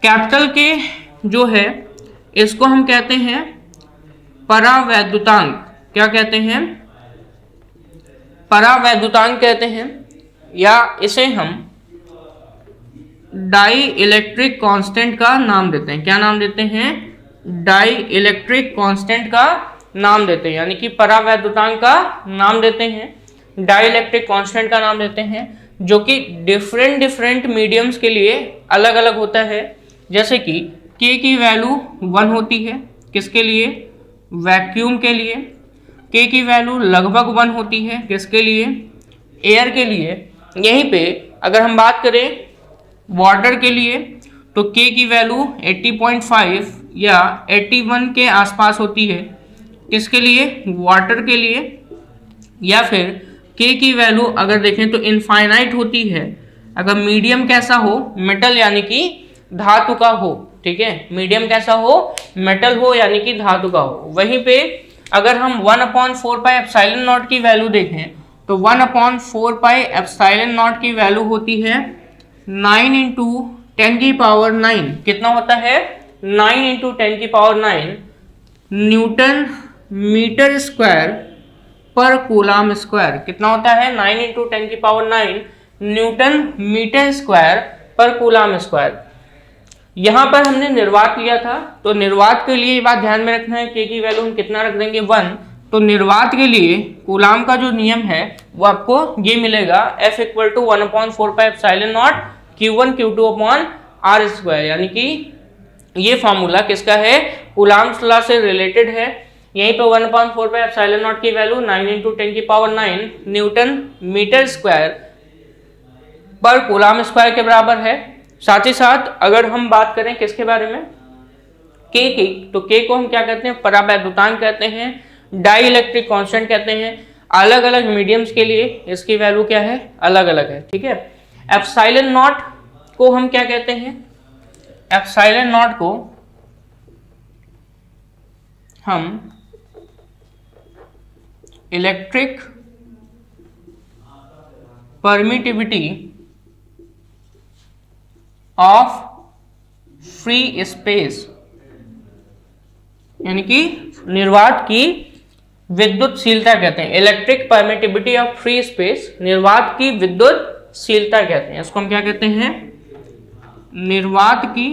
Capital K जो है इसको हम कहते हैं परावैद्युतांक। क्या कहते हैं, परावैद्युतांक कहते हैं, या इसे हम डाई इलेक्ट्रिक कांस्टेंट का नाम देते हैं। क्या नाम देते हैं, डाई इलेक्ट्रिक कांस्टेंट का नाम देते हैं, यानी कि परावैद्युतांक का नाम देते हैं, डाई इलेक्ट्रिक कांस्टेंट का नाम देते हैं, जो कि डिफरेंट मीडियम्स के लिए अलग अलग होता है। जैसे कि K की वैल्यू 1 होती है किसके लिए, वैक्यूम के लिए। K की वैल्यू लगभग 1 होती है किसके लिए, एयर के लिए। यहीं पे अगर हम बात करें वाटर के लिए तो K की वैल्यू 80.5 या 81 के आसपास होती है किसके लिए, वाटर के लिए। या फिर K की वैल्यू अगर देखें तो इनफाइनाइट होती है अगर मीडियम कैसा हो, मेटल यानी कि धातु का हो। ठीक है, मीडियम कैसा हो, मेटल हो यानी कि धातु का हो। वहीं पे अगर हम 1 अपॉन 4 पाई एप्सिलॉन नॉट की वैल्यू देखें तो 1 अपॉन 4 पाई एप्सिलॉन नॉट की वैल्यू होती है 9 इंटू 10 की पावर 9। कितना होता है, 9 इंटू 10 की पावर 9 न्यूटन मीटर स्क्वायर पर कूलाम स्क्वायर। कितना होता है, 9 इंटू 10 की पावर 9 न्यूटन मीटर स्क्वायर पर कूलाम स्क्वायर। यहाँ पर हमने निर्वात लिया था तो निर्वात के लिए ये बात ध्यान में रखना है, K की वैल्यू हम कितना रख देंगे 1। तो निर्वात के लिए कूलाम का जो नियम है वो आपको ये मिलेगा F equal to 1 upon 4 pi epsilon naught Q1 Q2 upon R square. यानी कि ये फॉर्मूला किसका है, कूलाम्स लॉ से रिलेटेड है। यहीं पे 1 अपॉन 4 पाई एप्सिलॉन नॉट की वैल्यू 9 इंटू 10 की पावर 9 न्यूटन मीटर स्क्वायर पर कूलाम स्क्वायर के बराबर है। साथ ही साथ अगर हम बात करें किसके बारे में, K की, तो K को हम क्या कहते हैं, परावैद्युतांक कहते हैं, डाई इलेक्ट्रिक कांस्टेंट कहते हैं। अलग अलग मीडियम्स के लिए इसकी वैल्यू क्या है, अलग अलग है। ठीक है, एप्सिलॉन नॉट को हम क्या कहते हैं, एप्सिलॉन नॉट को हम electric permittivity of free space यानी कि निर्वात की विद्युतशीलता कहते हैं। Electric permittivity of free space निर्वात की विद्युतशीलता कहते हैं। इसको हम क्या कहते हैं, निर्वात की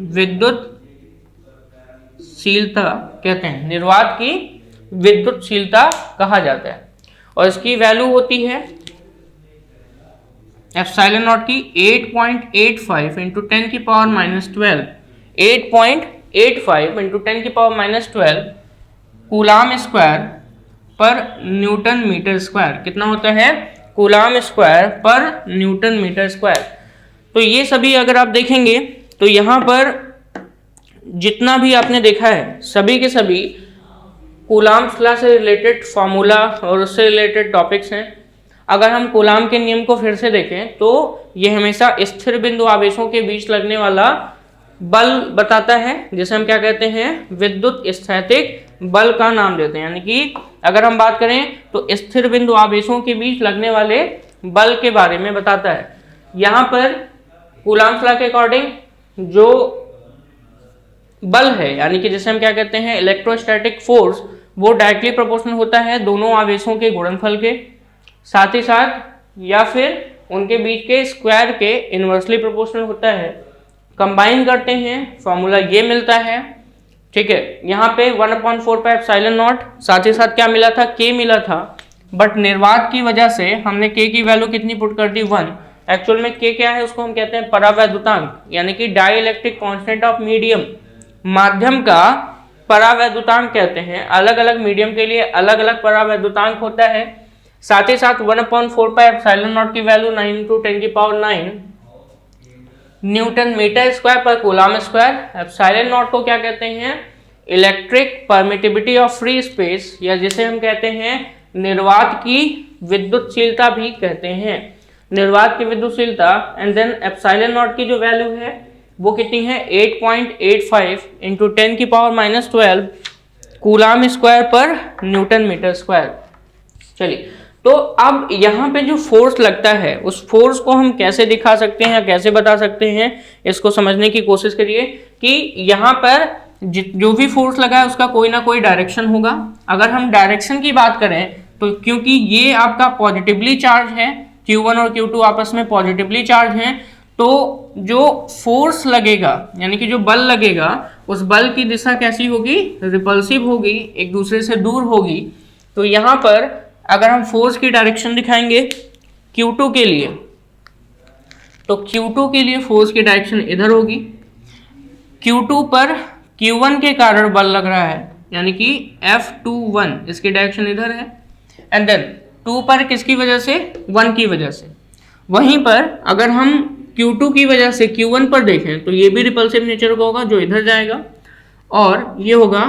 विद्युतशीलता कहते हैं, निर्वात की विद्युतशीलता कहा जाता है। और इसकी वैल्यू होती है एप्सिलॉन नॉट की 8.85 इंटू 10 की पावर -12, 8.85 इंटू 10 की पावर -12 कूलाम स्क्वायर पर न्यूटन मीटर स्क्वायर। कितना होता है? कूलाम स्क्वायर पर न्यूटन मीटर स्क्वायर। तो ये सभी अगर आप देखेंगे तो यहाँ पर जितना भी आपने देखा है सभी के सभी कूलाम्स लॉ से रिलेटेड फार्मूला और उससे रिलेटेड टॉपिक्स हैं। अगर हम कूलाम के नियम को फिर से देखें तो ये हमेशा स्थिर बिंदु आवेशों के बीच लगने वाला बल बताता है, जिसे हम क्या कहते हैं? विद्युत स्थैतिक बल का नाम देते हैं। यानी कि अगर हम बात करें तो स्थिर बिंदु आवेशों के बीच लगने वाले बल के बारे में बताता है। यहाँ पर कूलाम्स लॉ के अकॉर्डिंग जो बल है, यानी कि जिसे हम क्या कहते हैं? इलेक्ट्रोस्टैटिक फोर्स, वो डायरेक्टली प्रोपोर्शनल होता है दोनों आवेशों के गुणनफल के, साथ ही साथ या फिर उनके बीच के स्क्वायर के इनवर्सली प्रोपोर्शनल होता है। कंबाइन करते हैं, फॉर्मूला ये मिलता है। ठीक है, यहाँ पे 1/4 पाई एप्सिलॉन नॉट, साथ ही साथ क्या मिला था? के मिला था। बट निर्वात की वजह से हमने के की वैल्यू कितनी पुट कर दी? 1। एक्चुअल में के क्या है? उसको हम कहते हैं परावैद्युतांक, यानी कि डाइइलेक्ट्रिक कांस्टेंट ऑफ मीडियम। माध्यम का परावैद्युतांक कहते हैं। अलग अलग मीडियम के लिए अलग अलग परावैद्युतांक होता है। साथ ही साथ 1/4 पाई एप्सिलॉन नॉट की वैल्यू 9 × 10 की पावर 9 न्यूटन मीटर स्क्वायर पर कूलाम स्क्वायर। एप्सिलॉन नॉट को क्या कहते हैं? Electric permittivity of free space, या जिसे हम कहते हैं निर्वात की विद्युतशीलता भी कहते हैं। निर्वात की विद्युतशीलता। एंड देन एप्सिलॉन नॉट की जो वैल्यू है वो कितनी है? 8.85 इंटू 10 की पावर -12 कूलाम स्क्वायर पर न्यूटन मीटर स्क्वायर। चलिए, तो अब यहाँ पे जो फोर्स लगता है उस फोर्स को हम कैसे दिखा सकते हैं या कैसे बता सकते हैं, इसको समझने की कोशिश करिए कि यहाँ पर जो भी फोर्स लगा है उसका कोई ना कोई डायरेक्शन होगा। अगर हम डायरेक्शन की बात करें तो क्योंकि ये आपका पॉजिटिवली चार्ज है, Q1 और Q2 आपस में पॉजिटिवली चार्ज हैं, तो जो फोर्स लगेगा यानी कि जो बल लगेगा उस बल की दिशा कैसी होगी? रिपल्सिव होगी, एक दूसरे से दूर होगी। तो यहाँ पर अगर हम फोर्स की डायरेक्शन दिखाएंगे Q2 के लिए, तो Q2 के लिए फोर्स की डायरेक्शन इधर होगी। Q2 पर Q1 के कारण बल लग रहा है, यानी कि F21, इसकी डायरेक्शन इधर है। एंड देन 2 पर किसकी वजह से? 1 की वजह से। वहीं पर अगर हम Q2 की वजह से Q1 पर देखें तो ये भी रिपल्सिव नेचर का होगा, जो इधर जाएगा, और ये होगा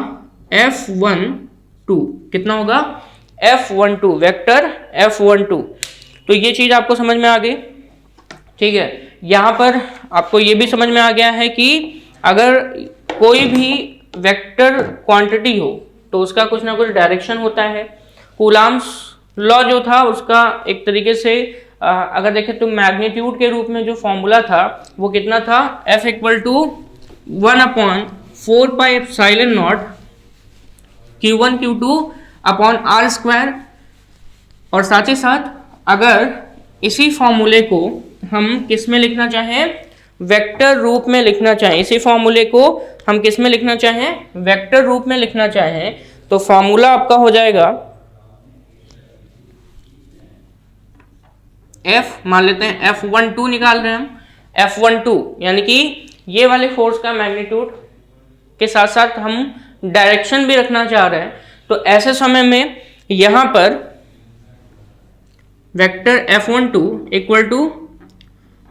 F12। कितना होगा? F12, vector F12। तो ये चीज़ आपको समझ में आ गई। ठीक है, यहाँ पर आपको ये भी समझ में आ गया है कि अगर कोई भी वेक्टर क्वांटिटी हो तो उसका कुछ ना कुछ डायरेक्शन होता है। कूलाम्स लॉ जो था उसका एक तरीके से अगर देखें तो मैग्नीट्यूड के रूप में जो फॉर्मूला था वो कितना था? F = 1/4 pi epsilon naught Q1 Q2 upon R square. और साथ ही साथ अगर इसी फॉर्मूले को हम किस में लिखना चाहें? वेक्टर रूप में लिखना चाहें। इसी फॉर्मूले को हम किस में लिखना चाहें? वेक्टर रूप में लिखना चाहें, तो फॉर्मूला आपका हो जाएगा F, मान लेते हैं F12 निकाल रहे हैं हम, F12 यानी कि ये वाले फोर्स का मैग्नीट्यूड के साथ साथ हम डायरेक्शन भी रखना चाह रहे हैं। तो ऐसे समय में यहां पर vector F12 equal to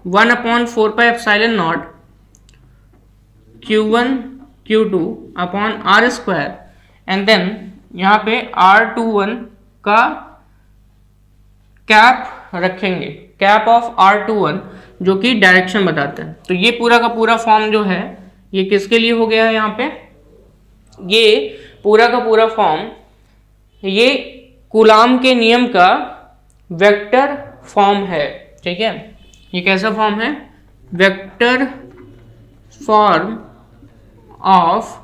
1/4 pi epsilon naught Q1 Q2 upon R square. And then यहाँ पे R21 का कैप रखेंगे, कैप ऑफ R21, जो कि डायरेक्शन बताता है। तो ये पूरा का पूरा फॉर्म जो है ये किसके लिए हो गया है? यहाँ पे ये पूरा का पूरा फॉर्म ये कूलाम के नियम का वेक्टर फॉर्म है। ठीक है, ये कैसा फॉर्म है? Vector form of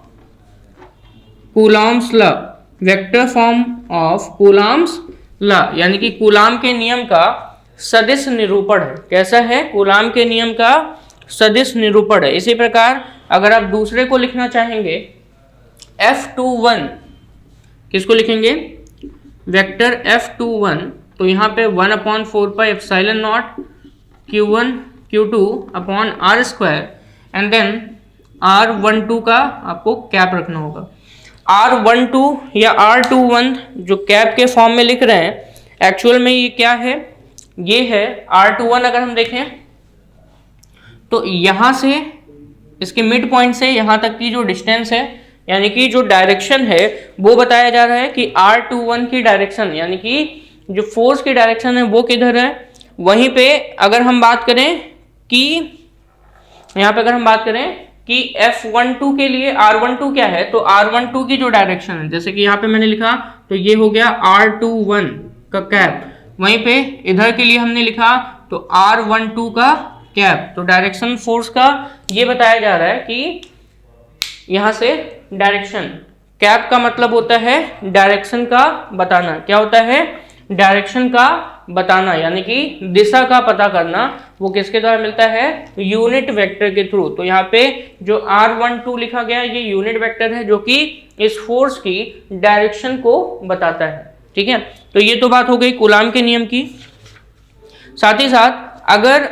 coulombs law, vector form of coulombs law, यानी कि कूलाम के नियम का सदिश निरूपण है। कैसा है? कूलाम के नियम का सदिश निरूपण है। इसी प्रकार अगर आप दूसरे को लिखना चाहेंगे F21, किसको लिखेंगे, वेक्टर F21, तो यहाँ पे 1/4πε0 Q1 Q2 upon R square and then R12 का आपको कैप रखना होगा। R12 या R21 जो कैप के फॉर्म में लिख रहे हैं, एक्चुअल में ये क्या है, ये है R21। अगर हम देखें तो यहाँ से इसके मिड पॉइंट से यहाँ तक की जो डिस्टेंस है, यानी कि जो डायरेक्शन है, वो बताया जा रहा है कि R21 की डायरेक्शन, यानी कि जो फोर्स की डायरेक्शन है वो किधर है। वहीं पे अगर हम बात करें कि यहाँ पे अगर हम बात करें कि F12 के लिए R12 क्या है, तो R12 की जो डायरेक्शन है, जैसे कि यहाँ पे मैंने लिखा, तो ये हो गया R21 का कैप। वहीं पे इधर के लिए हमने लिखा तो R12 का कैप। तो डायरेक्शन फोर्स का ये बताया जा रहा है कि यहाँ से डायरेक्शन, कैप का मतलब होता है डायरेक्शन का बताना। क्या होता है, डायरेक्शन का बताना, यानी कि दिशा का पता करना। वो किसके द्वारा मिलता है, यूनिट वेक्टर के थ्रू। तो यहाँ पे जो R12 लिखा गया है, ये यूनिट वेक्टर है जो कि इस फोर्स की डायरेक्शन को बताता है। ठीक है, तो ये तो बात हो गई कूलाम के नियम की। साथ ही साथ अगर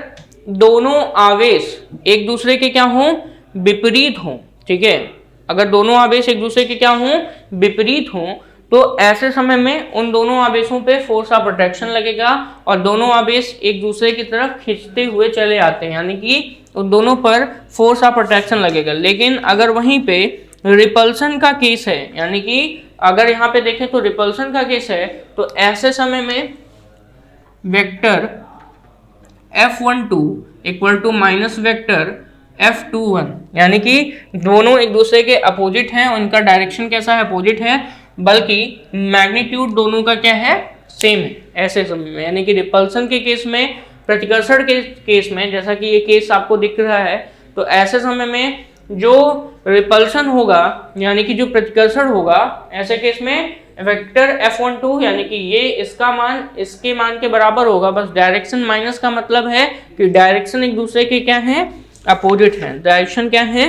दोनों आवेश एक दूसरे के क्या हों, विपरीत हों, ठीक है, अगर दोनों आवेश एक दूसरे के क्या हों, विपरीत हों, तो ऐसे समय में उन दोनों आवेशों पे फोर्स ऑफ अट्रैक्शन लगेगा और दोनों आवेश एक दूसरे की तरफ खींचते हुए चले आते हैं, यानी कि उन दोनों पर फोर्स ऑफ अट्रैक्शन लगेगा। लेकिन अगर वहीं पे रिपल्सन का केस है, यानी कि अगर यहाँ पे देखें तो रिपल्सन का केस है, तो ऐसे समय में vector F12 equal to minus vector F21, यानी कि दोनों एक दूसरे के अपोजिट हैं, उनका डायरेक्शन कैसा है, अपोजिट है, बल्कि मैग्नीट्यूड दोनों का क्या है, सेम है। ऐसे समय में, यानी कि रिपल्सन के केस में, प्रतिकर्षण के केस में, जैसा कि ये केस आपको दिख रहा है, तो ऐसे समय में जो रिपल्सन होगा, यानी कि जो प्रतिकर्षण होगा, ऐसे केस में वेक्टर F12, यानी कि ये इसका मान इसके मान के बराबर होगा। बस डायरेक्शन माइनस का मतलब है कि डायरेक्शन एक दूसरे के क्या है, अपोजिट है। डायरेक्शन क्या है,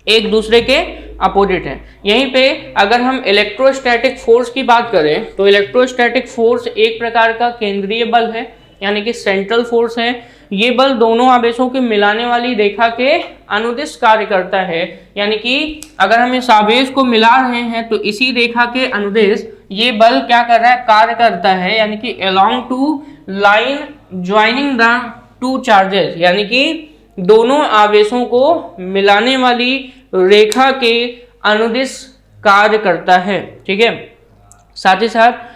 एक दूसरे के अपोजिट है। यहीं पे अगर हम इलेक्ट्रोस्टैटिक फोर्स की बात करें, तो इलेक्ट्रोस्टैटिक फोर्स एक प्रकार का केंद्रीय बल है, यानी कि सेंट्रल फोर्स है। ये बल दोनों आवेशों के मिलाने वाली रेखा के अनुदिश कार्य करता है, यानी कि अगर हम इस आवेश को मिला रहे हैं तो इसी रेखा के अनुदिश ये बल क्या कर रहा है, कार्य करता है, यानी कि along to line joining the two charges, यानी कि दोनों आवेशों को मिलाने वाली रेखा के अनुदिश कार्य करता है। ठीक है, साथ ही साथ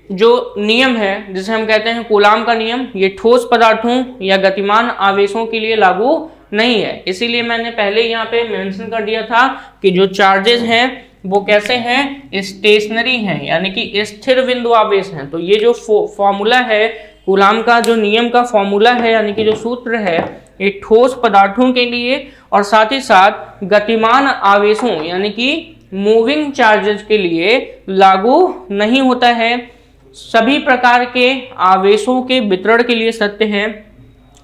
जो नियम है जिसे हम कहते हैं कूलाम का नियम, ये ठोस पदार्थों या गतिमान आवेशों के लिए लागू नहीं है। इसीलिए मैंने पहले यहाँ पे मेंशन कर दिया था कि जो चार्जेस हैं वो कैसे हैं, स्टेशनरी हैं, यानी कि स्थिर बिंदु आवेश हैं। तो ये जो फॉर्मूला है कूलाम का, जो नियम का फॉर्मूला है, यानी कि जो सूत्र है, ये ठोस पदार्थों के लिए और साथ ही साथ गतिमान आवेशों यानी कि मूविंग चार्जेस के लिए लागू नहीं होता है। सभी प्रकार के आवेशों के वितरण के लिए सत्य है।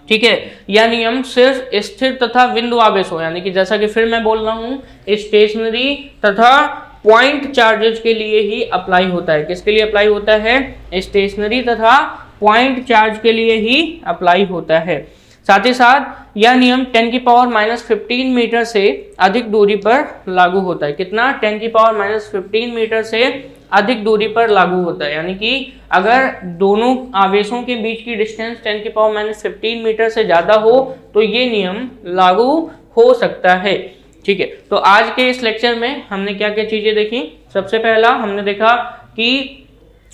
ठीक है, यह नियम सिर्फ स्थिर तथा बिंदु आवेशों, यानी कि जैसा कि फिर मैं बोल रहा हूँ, स्टेशनरी तथा पॉइंट चार्जेस के लिए ही अप्लाई होता है। किसके लिए अप्लाई होता है, स्टेशनरी तथा पॉइंट चार्ज के लिए ही अप्लाई होता है। साथ ही साथ यह नियम 10⁻⁻15 मीटर से अधिक दूरी पर लागू होता है। कितना, 10⁻⁻15 मीटर से अधिक दूरी पर लागू होता है, यानी कि अगर दोनों आवेशों के बीच की डिस्टेंस 10⁻15 मीटर से ज़्यादा हो तो ये नियम लागू हो सकता है। ठीक है, तो आज के इस लेक्चर में हमने क्या क्या चीज़ें देखी। सबसे पहला हमने देखा कि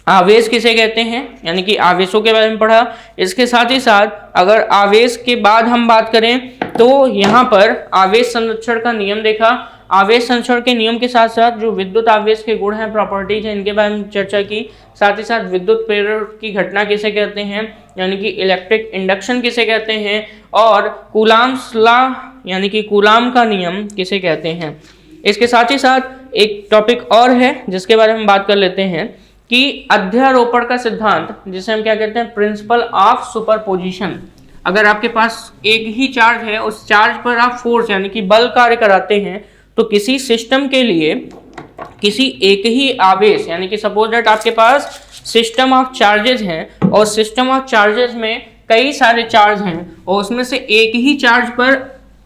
आवेश किसे कहते हैं, यानी कि आवेशों के बारे में पढ़ा। इसके साथ ही साथ अगर आवेश के बाद हम बात करें तो यहाँ पर आवेश संरक्षण का नियम देखा। आवेश संरक्षण के नियम के साथ साथ जो विद्युत आवेश के गुण हैं, प्रॉपर्टीज हैं, इनके बारे में चर्चा की। साथ ही साथ विद्युत प्रेरण की घटना किसे कहते हैं, यानी कि इलेक्ट्रिक इंडक्शन किसे कहते हैं, और कूलाम्स लॉ यानी कि कूलाम का नियम किसे कहते हैं। इसके साथ ही साथ एक टॉपिक और है जिसके बारे में बात कर लेते हैं कि अध्यारोपण का सिद्धांत, जिसे हम क्या कहते हैं, प्रिंसिपल ऑफ सुपरपोजिशन। अगर आपके पास एक ही चार्ज है, उस चार्ज पर आप फोर्स यानी कि बल कार्य कराते हैं, तो किसी सिस्टम के लिए किसी एक ही आवेश यानी कि सपोज दैट आपके पास सिस्टम ऑफ चार्जेस हैं और सिस्टम ऑफ चार्जेस में कई सारे चार्ज हैं और उसमें से एक ही चार्ज पर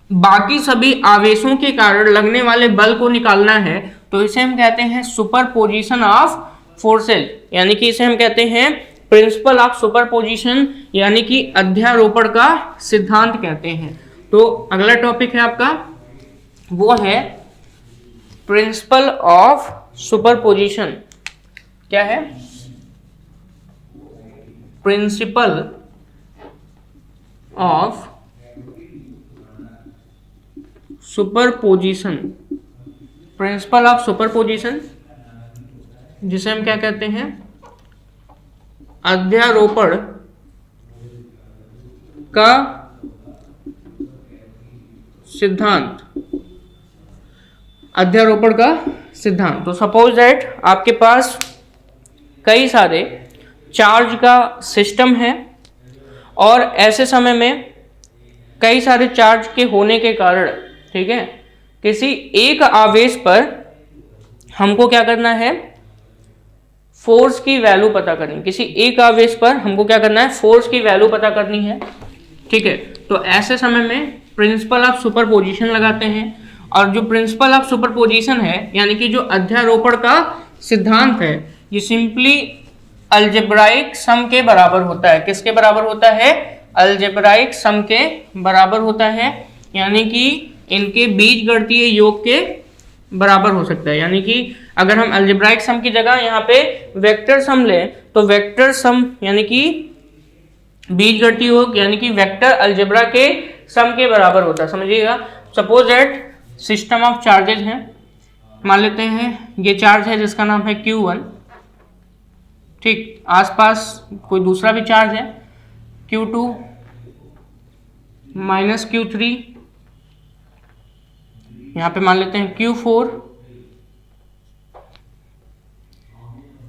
बाकी सभी आवेशों के कारण लगने वाले बल को निकालना है, तो इसे हम कहते हैं सुपरपोजिशन ऑफ फोर्सेज, यानी कि इसे हम कहते हैं प्रिंसिपल ऑफ सुपरपोजिशन, यानी कि अध्यारोपण का सिद्धांत कहते हैं। तो अगला टॉपिक है आपका, वो है प्रिंसिपल ऑफ सुपरपोजिशन। क्या है? Principle of superposition. Principle of superposition जिसे हम क्या कहते हैं? अध्यारोपण का सिद्धांत। अध्यारोपण का सिद्धांत। तो सपोज दैट आपके पास कई सारे चार्ज का सिस्टम है और ऐसे समय में कई सारे चार्ज के होने के कारण, ठीक है, किसी एक आवेश पर हमको क्या करना है? फोर्स की वैल्यू पता करनी। किसी एक आवेश पर हमको क्या करना है? फोर्स की वैल्यू पता करनी है, ठीक है। तो ऐसे समय में प्रिंसिपल ऑफ सुपरपोजिशन लगाते हैं, और जो प्रिंसिपल ऑफ सुपरपोजिशन है यानी कि जो अध्यारोपण का सिद्धांत है, ये सिंपली अलजेब्राइक सम के बराबर होता है। किसके बराबर होता है? अलजेब्राइक सम के बराबर होता है, यानी कि इनके बीजगणितीय योग के बराबर हो सकता है। यानी कि अगर हम अलजेब्राइक सम की जगह यहाँ पे वेक्टर सम लें, तो वेक्टर सम यानी कि बीजगणितीय योग यानी कि वेक्टर अलजेब्रा के सम के बराबर होता है। समझिएगा, suppose that system of charges हैं, मान लेते हैं ये चार्ज है जिसका नाम है Q1, ठीक, आसपास कोई दूसरा भी चार्ज है Q2 माइनस Q3, यहाँ पे मान लेते हैं Q4,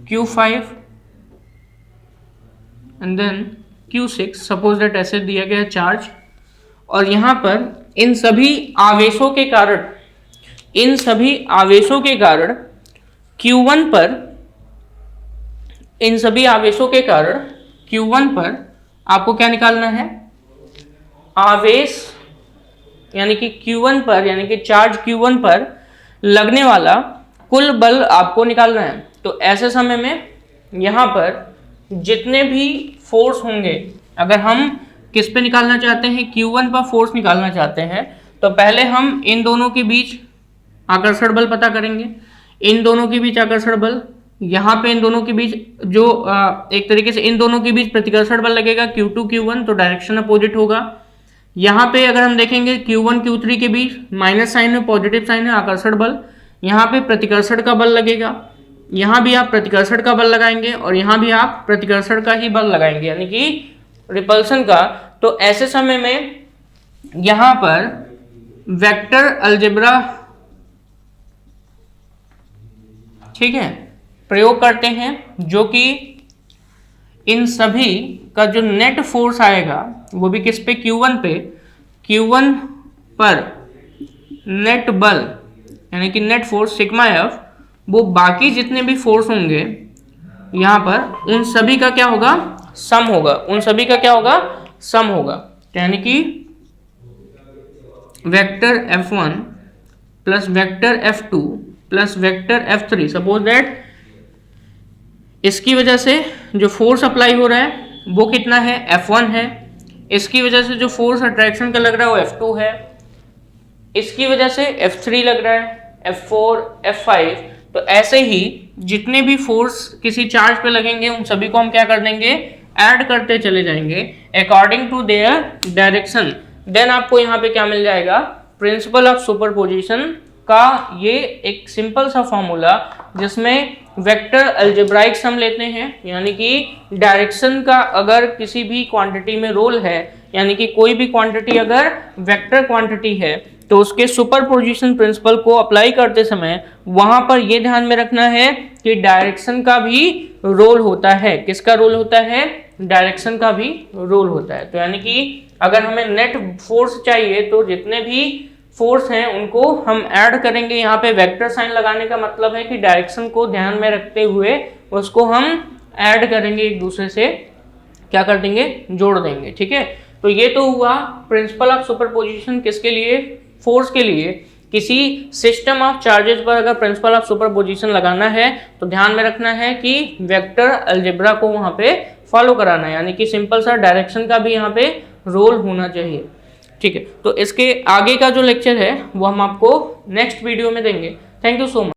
Q5 and then Q6। Suppose that ऐसे दिया गया चार्ज, और यहाँ पर इन सभी आवेशों के कारण Q1 पर आपको क्या निकालना है? आवेश यानी कि Q1 पर, यानी कि चार्ज Q1 पर लगने वाला कुल बल आपको निकालना है। तो ऐसे समय में यहाँ पर जितने भी फोर्स होंगे, अगर हम किस पे निकालना चाहते हैं? Q1 पर फोर्स निकालना चाहते हैं, तो पहले हम इन दोनों के बीच आकर्षण बल पता करेंगे। इन दोनों के बीच आकर्षण बल, यहाँ पे इन दोनों के बीच जो एक तरीके से इन दोनों के बीच प्रतिकर्षण बल लगेगा Q2 Q1, तो डायरेक्शन अपोजिट होगा। यहाँ पे अगर हम देखेंगे Q1 Q3 के बीच माइनस साइन में पॉजिटिव साइन है आकर्षण बल, यहाँ पे प्रतिकर्षण का बल लगेगा। यहाँ भी आप प्रतिकर्षण का बल लगाएंगे और यहाँ भी आप प्रतिकर्षण का ही बल लगाएंगे, यानी कि रिपल्सन का। तो ऐसे समय में यहाँ पर वेक्टर अलजेब्रा, ठीक है, प्रयोग करते हैं, जो कि इन सभी का जो नेट फोर्स आएगा वो भी किस पे? Q1 पे। Q1 पर नेट बल यानी कि नेट फोर्स सिग्मा F, वो बाकी जितने भी फोर्स होंगे यहाँ पर उन सभी का क्या होगा? सम होगा। उन सभी का क्या होगा? सम होगा। यानी कि vector F1 plus vector F2 plus vector F3। Suppose that इसकी वजह से जो फोर्स अप्लाई हो रहा है वो कितना है? F1 है। इसकी वजह से जो फोर्स अट्रैक्शन का लग रहा है वो F2 है। इसकी वजह से F3 लग रहा है, F4, F5। तो ऐसे ही जितने भी फोर्स किसी चार्ज पे लगेंगे उन सभी को हम क्या कर देंगे? ऐड करते चले जाएंगे according to their direction. Then आपको यहाँ पे क्या मिल जाएगा? प्रिंसिपल ऑफ सुपरपोजिशन का ये एक सिंपल सा फॉर्मूला, जिसमें वेक्टर अलजेब्राइक सम लेते हैं, यानी कि डायरेक्शन का अगर किसी भी क्वांटिटी में रोल है, यानी कि कोई भी क्वांटिटी अगर वेक्टर क्वांटिटी है, तो उसके सुपरपोजिशन प्रिंसिपल को अप्लाई करते समय वहां पर यह ध्यान में रखना है कि डायरेक्शन का भी रोल होता है। किसका रोल होता है? डायरेक्शन का भी रोल होता है। तो यानी कि अगर हमें नेट फोर्स चाहिए तो जितने भी फोर्स हैं उनको हम ऐड करेंगे। यहाँ पे वेक्टर साइन लगाने का मतलब है कि डायरेक्शन को ध्यान में रखते हुए उसको हम ऐड करेंगे, एक दूसरे से क्या कर देंगे, जोड़ देंगे। ठीक है, तो ये तो हुआ प्रिंसिपल ऑफ सुपरपोजिशन किसके लिए, फोर्स के लिए। किसी सिस्टम ऑफ चार्जेस पर अगर प्रिंसिपल ऑफ सुपरपोजिशन लगाना है तो ध्यान में रखना है कि वेक्टर अलजेब्रा को वहां पे फॉलो कराना है, यानी कि सिंपल सा डायरेक्शन का भी यहाँ पे रोल होना चाहिए। ठीक है, तो इसके आगे का जो लेक्चर है वो हम आपको नेक्स्ट वीडियो में देंगे। Thank you so much.